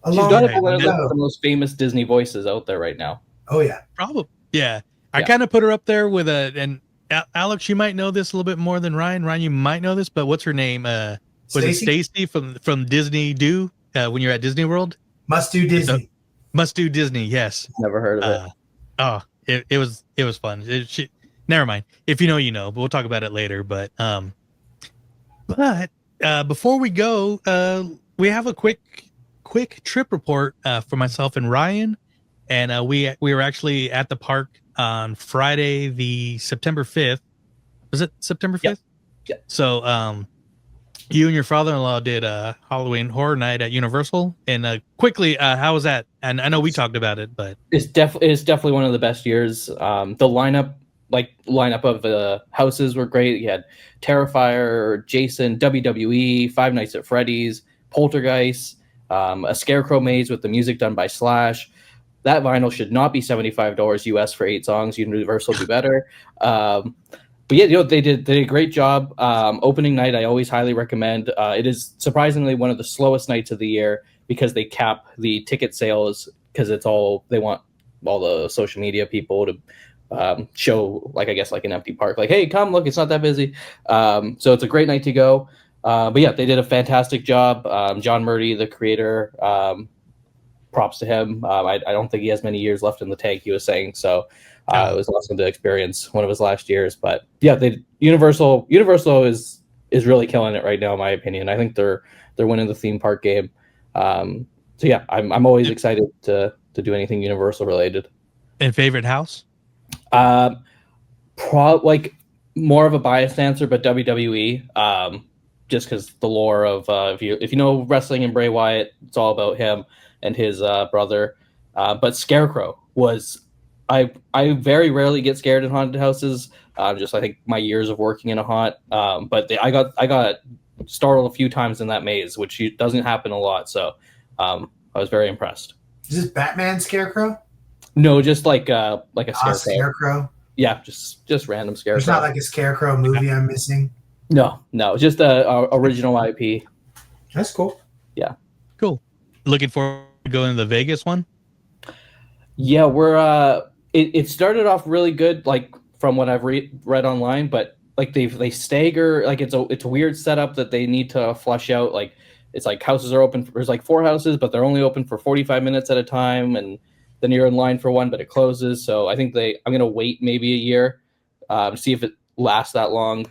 She's got to be one of the most famous Disney voices out there right now. Oh yeah, probably. Yeah, I kind of put her up there with and Alex, you might know this a little bit more than Ryan. Ryan, you might know this, but what's her name? Was it Stacy from Disney Do when you're at Disney World? Must Do Disney. Must Do Disney. Yes. Never heard of it. It was fun. Never mind. If you know, you know. But we'll talk about it later. But before we go, we have a quick trip report for myself and Ryan, and we were actually at the park on Friday, the September 5th. Was it September 5th? Yeah. So you and your father-in-law did a Halloween Horror Night at Universal, and quickly, how was that? And I know we talked about it, but it's definitely one of the best years. The lineup of the houses were great. You had Terrifier, Jason, WWE, Five Nights at Freddy's, Poltergeist, a Scarecrow maze with the music done by Slash. That vinyl should not be $75 US for 8 songs. Universal do better. But yeah, they did a great job. Opening night, I always highly recommend. It is surprisingly one of the slowest nights of the year because they cap the ticket sales because they want all the social media people to show, like, I guess, like an empty park, like, hey, come look, it's not that busy. So it's a great night to go. But yeah, they did a fantastic job. John Murdy, the creator, props to him. I don't think he has many years left in the tank, he was saying. So it was awesome to experience one of his last years. But yeah, Universal is really killing it right now, in my opinion. I think they're winning the theme park game. So yeah, I'm always excited to do anything Universal related. And favorite house? Like more of a biased answer, but WWE. Just because the lore of if you know wrestling and Bray Wyatt, it's all about him and his brother. But Scarecrow was. I very rarely get scared in haunted houses. Just I think my years of working in a haunt. But I got startled a few times in that maze, which doesn't happen a lot. So I was very impressed. Is this Batman Scarecrow? No, just like a Scarecrow. Scarecrow. Yeah, just random Scarecrow. There's not like a Scarecrow movie I'm missing. No, just a original IP. That's cool. Yeah, cool. Looking forward to going to the Vegas one. Yeah, we're. It started off really good, like from what I've read online, but like they stagger. Like it's a weird setup that they need to flush out. Like it's like houses are open. There's like 4 houses, but they're only open for 45 minutes at a time, and then you're in line for one, but it closes. So I think I'm gonna wait maybe a year to see if it lasts that long.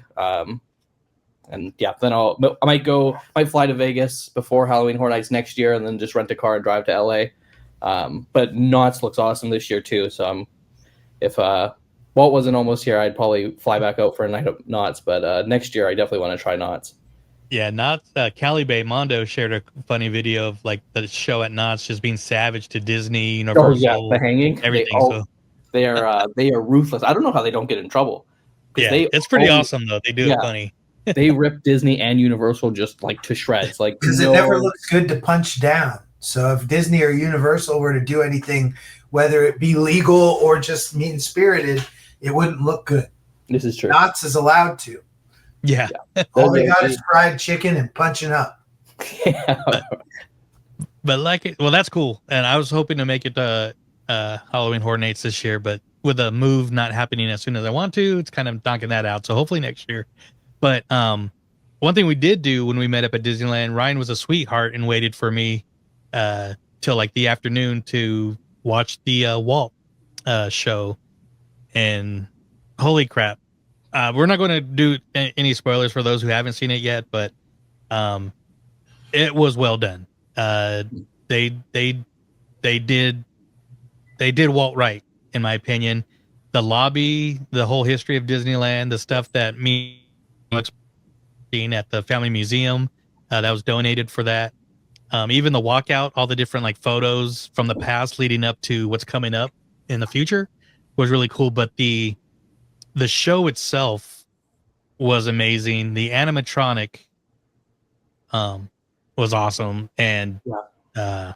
And yeah, then I might fly to Vegas before Halloween Horror Nights next year, and then just rent a car and drive to LA. But Knott's looks awesome this year too. So if Walt wasn't almost here, I'd probably fly back out for a night of Knott's. But next year, I definitely want to try Knott's. Yeah, Knott's. Cali Bay Mondo shared a funny video of like the show at Knott's just being savage to Disney, Universal. Oh yeah, the hanging, everything. They are ruthless. I don't know how they don't get in trouble. Yeah, it's pretty awesome though. They do it funny. They rip Disney and Universal just like to shreds. Like because it never looks good to punch down. So if Disney or Universal were to do anything, whether it be legal or just mean-spirited, it wouldn't look good. This is true. Knott's is allowed to. Yeah. All they got is fried chicken and punching up. Yeah. But that's cool. And I was hoping to make it to Halloween Horror Nights this year, but with a move not happening as soon as I want to, it's kind of knocking that out. So hopefully next year. But one thing we did do when we met up at Disneyland, Ryan was a sweetheart and waited for me till like the afternoon to watch the Walt show. And holy crap. We're not going to do any spoilers for those who haven't seen it yet, but it was well done. They did Walt right, in my opinion. The lobby, the whole history of Disneyland, the stuff that me seen at the Family Museum that was donated for that. Even the walkout, all the different like photos from the past leading up to what's coming up in the future was really cool. But the show itself was amazing. The animatronic was awesome, and I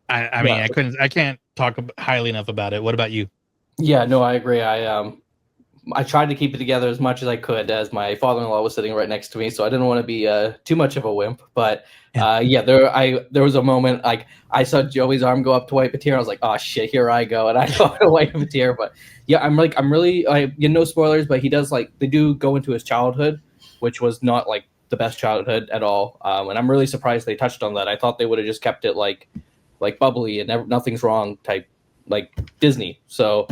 mean, I can't talk highly enough about it. What about you? Yeah, no, I agree. I tried to keep it together as much as I could, as my father-in-law was sitting right next to me, so I didn't want to be too much of a wimp. But there was a moment like I saw Joey's arm go up to wipe a tear. I was like, oh shit, here I go, and I go to wipe a tear. But yeah, I'm really no spoilers, but he does they do go into his childhood, which was not like the best childhood at all. And I'm really surprised they touched on that. I thought they would have just kept it like bubbly and nothing's wrong type like Disney. So.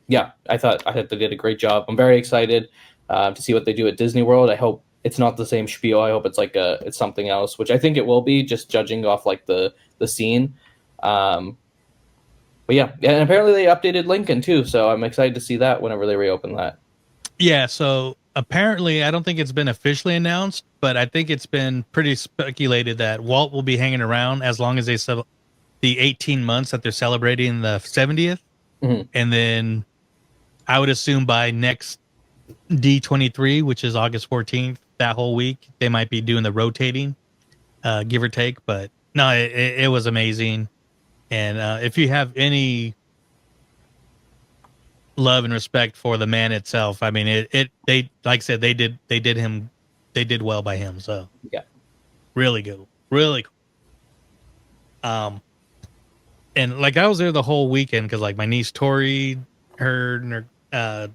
Yeah, I thought they did a great job. I'm very excited to see what they do at Disney World. I hope it's not the same spiel. I hope it's it's something else, which I think it will be, just judging off like the scene. But yeah, and apparently they updated Lincoln too, so I'm excited to see that whenever they reopen that. Yeah, so apparently I don't think it's been officially announced, but I think it's been pretty speculated that Walt will be hanging around as long as the 18 months that they're celebrating the 70th. Mm-hmm. And then I would assume by next D23, which is August 14th, that whole week, they might be doing the rotating, give or take. But no, it was amazing. And if you have any love and respect for the man itself, I mean, they like I said, they did well by him. So yeah, really good, really cool. And like I was there the whole weekend because like my niece Tori, her and her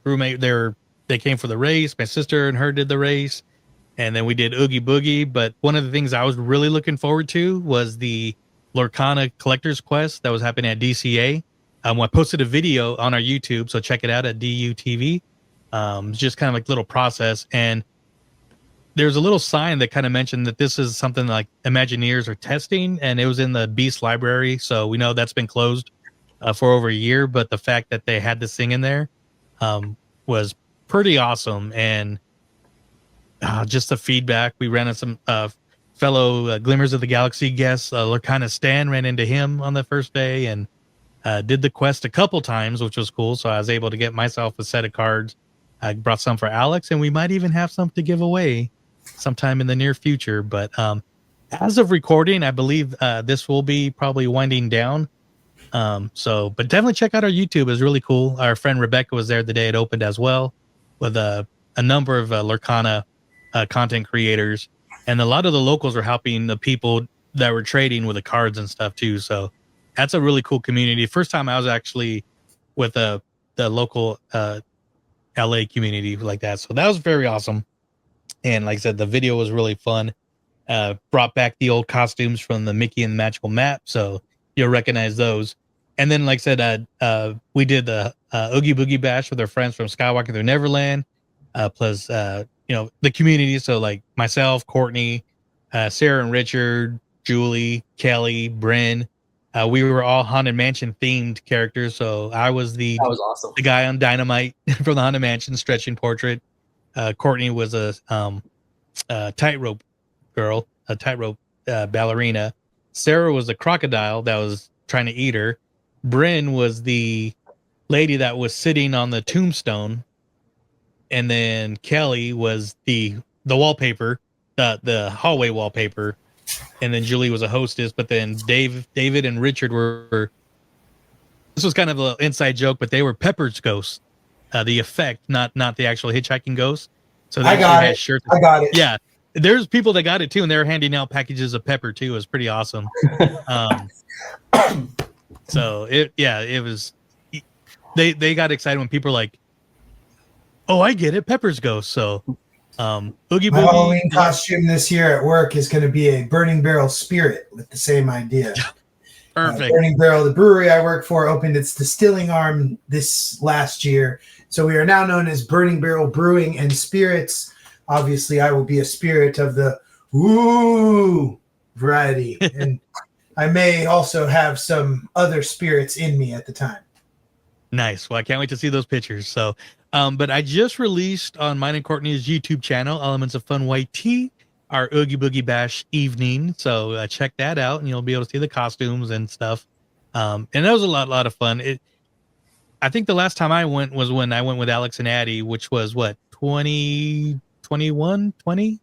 roommate, they came for the race. My sister and her did the race, and then we did Oogie Boogie. But one of the things I was really looking forward to was the Lorcana Collector's Quest that was happening at DCA. I posted a video on our YouTube, so check it out at DU2U. It's just kind of like a little process, and there's a little sign that kind of mentioned that this is something like Imagineers are testing, and it was in the Beast Library. So we know that's been closed for over a year, but the fact that they had this thing in there was pretty awesome. And just the feedback, we ran into some fellow Glimmers of the Galaxy guests. Lorcana Stan ran into him on the first day and did the quest a couple times, which was cool. So I was able to get myself a set of cards. I brought some for Alex, and we might even have some to give away sometime in the near future. But as of recording, I believe this will be probably winding down. But definitely check out our YouTube. It was really cool. Our friend Rebecca was there the day it opened as well, with a number of Lorcana content creators. And a lot of the locals are helping the people that were trading with the cards and stuff too. So that's a really cool community. First time I was actually with the local LA community like that. So that was very awesome. And like I said, the video was really fun. Brought back the old costumes from the Mickey and the Magical Map, so you'll recognize those. And then, like I said, we did the Oogie Boogie Bash with our friends from Skywalking Through Neverland, plus the community. So like myself, Courtney, Sarah and Richard, Julie, Kelly, Bryn. We were all Haunted Mansion themed characters. So I was that was awesome. The guy on Dynamite from the Haunted Mansion stretching portrait. Courtney was a tightrope girl, a tightrope ballerina. Sarah was a crocodile that was trying to eat her. Bryn was the lady that was sitting on the tombstone. And then Kelly was the wallpaper, the hallway wallpaper. And then Julie was a hostess. But then David and Richard were, this was kind of an inside joke, but they were Pepper's ghosts. The effect, not the actual hitchhiking ghost. So they had shirts. I got it. Yeah, there's people that got it too, and they were handing out packages of Pepper too. It was pretty awesome. So it was. They got excited when people were like, "Oh, I get it, Pepper's ghost." So, Oogie Boogie. My Halloween costume this year at work is going to be a Burning Barrel Spirit with the same idea. Perfect. Burning Barrel, the brewery I work for, opened its distilling arm this last year. So we are now known as Burning Barrel Brewing and Spirits. Obviously, I will be a spirit of the woo variety. And I may also have some other spirits in me at the time. Nice. Well, I can't wait to see those pictures. So, but I just released on mine and Courtney's YouTube channel, Elements of Fun YT, our Oogie Boogie Bash evening. So check that out, and you'll be able to see the costumes and stuff. And that was a lot of fun. I think the last time I went was when I went with Alex and Addie, which was what, 2021, 20?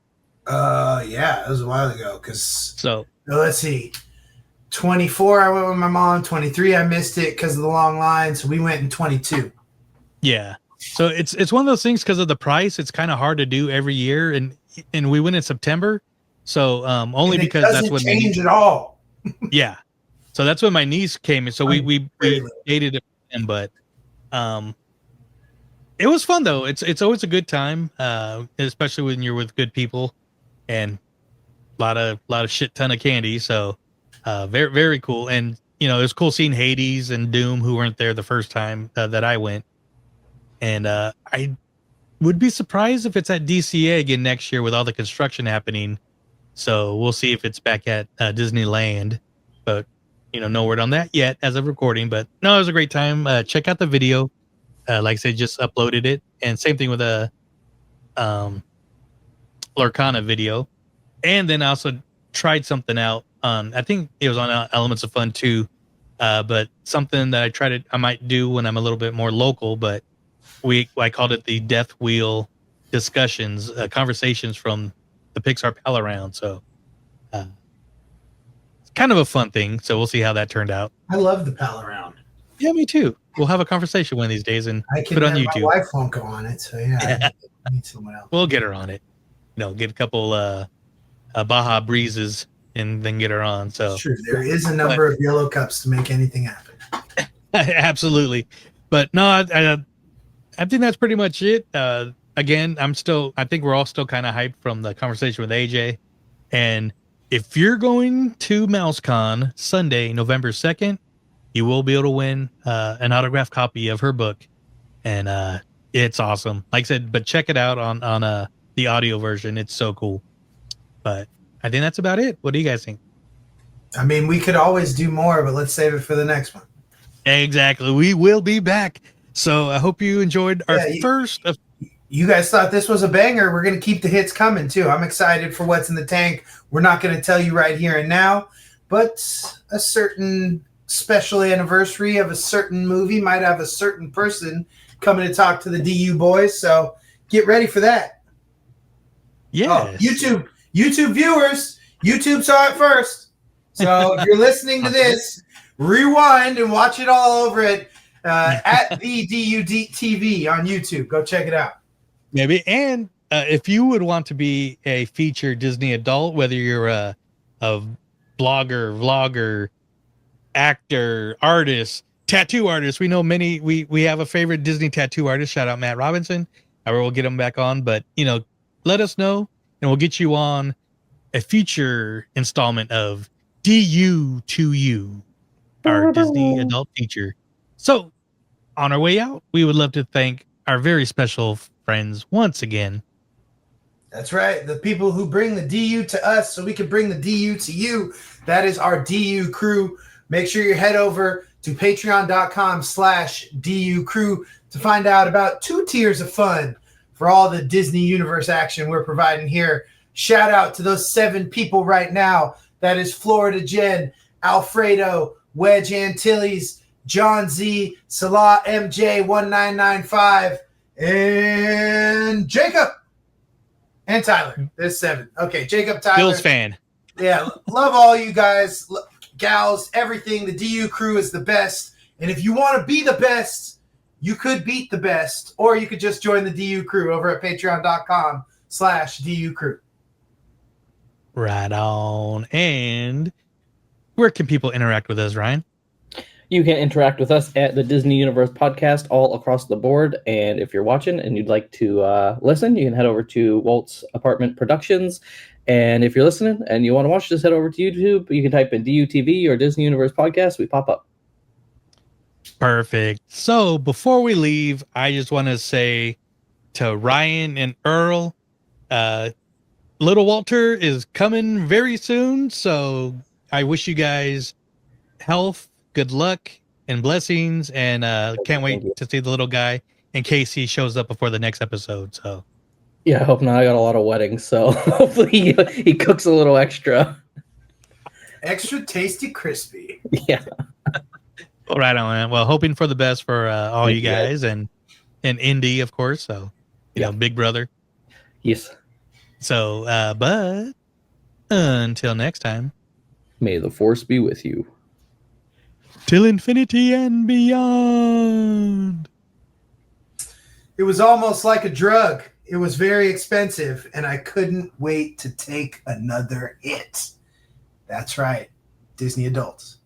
Yeah, it was a while ago. So let's see. 24, I went with my mom. 23, I missed it because of the long line. So we went in 22. yeah. So it's one of those things because of the price. It's kind of hard to do every year, and we went in September. So only And because that's when change at all. Yeah. So that's when my niece came in. So we dated it, but it was fun though. It's always a good time, especially when you're with good people, and a lot of shit ton of candy. So very very cool. And it was cool seeing Hades and Doom, who weren't there the first time that I went. And I would be surprised if it's at DCA again next year with all the construction happening. So we'll see if it's back at Disneyland, but no word on that yet as of recording. But no, it was a great time. Check out the video. Like I said, just uploaded it, and same thing with a Lorcana video. And then I also tried something out on, I think it was on Elements of Fun too, but something that I might do when I'm a little bit more local. But I called it the Death Wheel discussions, conversations from the Pixar Pal Around. So it's kind of a fun thing. So we'll see how that turned out. I love the Pal Around. Yeah, me too. We'll have a conversation one of these days and put it on YouTube. My wife won't go on it, so yeah. I need someone else. We'll get her on it. Get a couple Baja breezes and then get her on. So it's true. There is a number of yellow cups to make anything happen. Absolutely. But no, I think that's pretty much it. Again, I think we're all still kind of hyped from the conversation with AJ. And if you're going to MouseCon Sunday, November 2nd, you will be able to win an autographed copy of her book. And it's awesome. Like I said, but check it out on the audio version. It's so cool. But I think that's about it. What do you guys think? I mean, we could always do more, but let's save it for the next one. Exactly. We will be back. So I hope you enjoyed our first. You guys thought this was a banger. We're going to keep the hits coming, too. I'm excited for what's in the tank. We're not going to tell you right here and now, but a certain special anniversary of a certain movie might have a certain person coming to talk to the DU boys. So get ready for that. Yeah. YouTube viewers, YouTube saw it first. So if you're listening to this, rewind and watch it all over at the DU2U on YouTube. Go check it out. Maybe. And if you would want to be a featured Disney adult, whether you're a blogger, vlogger, actor, artist, tattoo artist, we know many. We have a favorite Disney tattoo artist. Shout out Matt Robinson. We'll get him back on. But let us know, and we'll get you on a future installment of DU2U, our Disney adult feature. So, on our way out, we would love to thank our very special friends once again. That's right. The people who bring the DU to us so we can bring the DU to you. That is our DU crew. Make sure you head over to patreon.com/DU crew to find out about 2 tiers of fun for all the Disney Universe action we're providing here. Shout out to those 7 people right now. That is Florida Jen, Alfredo, Wedge Antilles, John Z, Salah MJ1995, and Jacob and Tyler. There's 7. Okay, Jacob, Tyler. Bill's fan. Yeah, love all you guys, gals, everything. The DU crew is the best. And if you want to be the best, you could beat the best, or you could just join the DU crew over at patreon.com/DU crew. Right on. And where can people interact with us, Ryan? You can interact with us at the Disney Universe podcast all across the board. And if you're watching and you'd like to listen, you can head over to Walt's Apartment Productions. And if you're listening and you want to watch, just head over to YouTube. You can type in DUTV or Disney Universe Podcast. We pop up. Perfect. So before we leave, I just want to say to Ryan and Earl, Little Walter is coming very soon. So I wish you guys health, good luck, and blessings. And can't wait to see the little guy in case he shows up before the next episode. So yeah, I hope not. I got a lot of weddings, so hopefully he cooks a little extra. Extra tasty, crispy. Yeah. All right on. Well, hoping for the best for all you guys and Indy, of course. So, you know, big brother. Yes. So, but until next time, may the force be with you. Till infinity and beyond. It was almost like a drug. It was very expensive, and I couldn't wait to take another hit. That's right, Disney adults.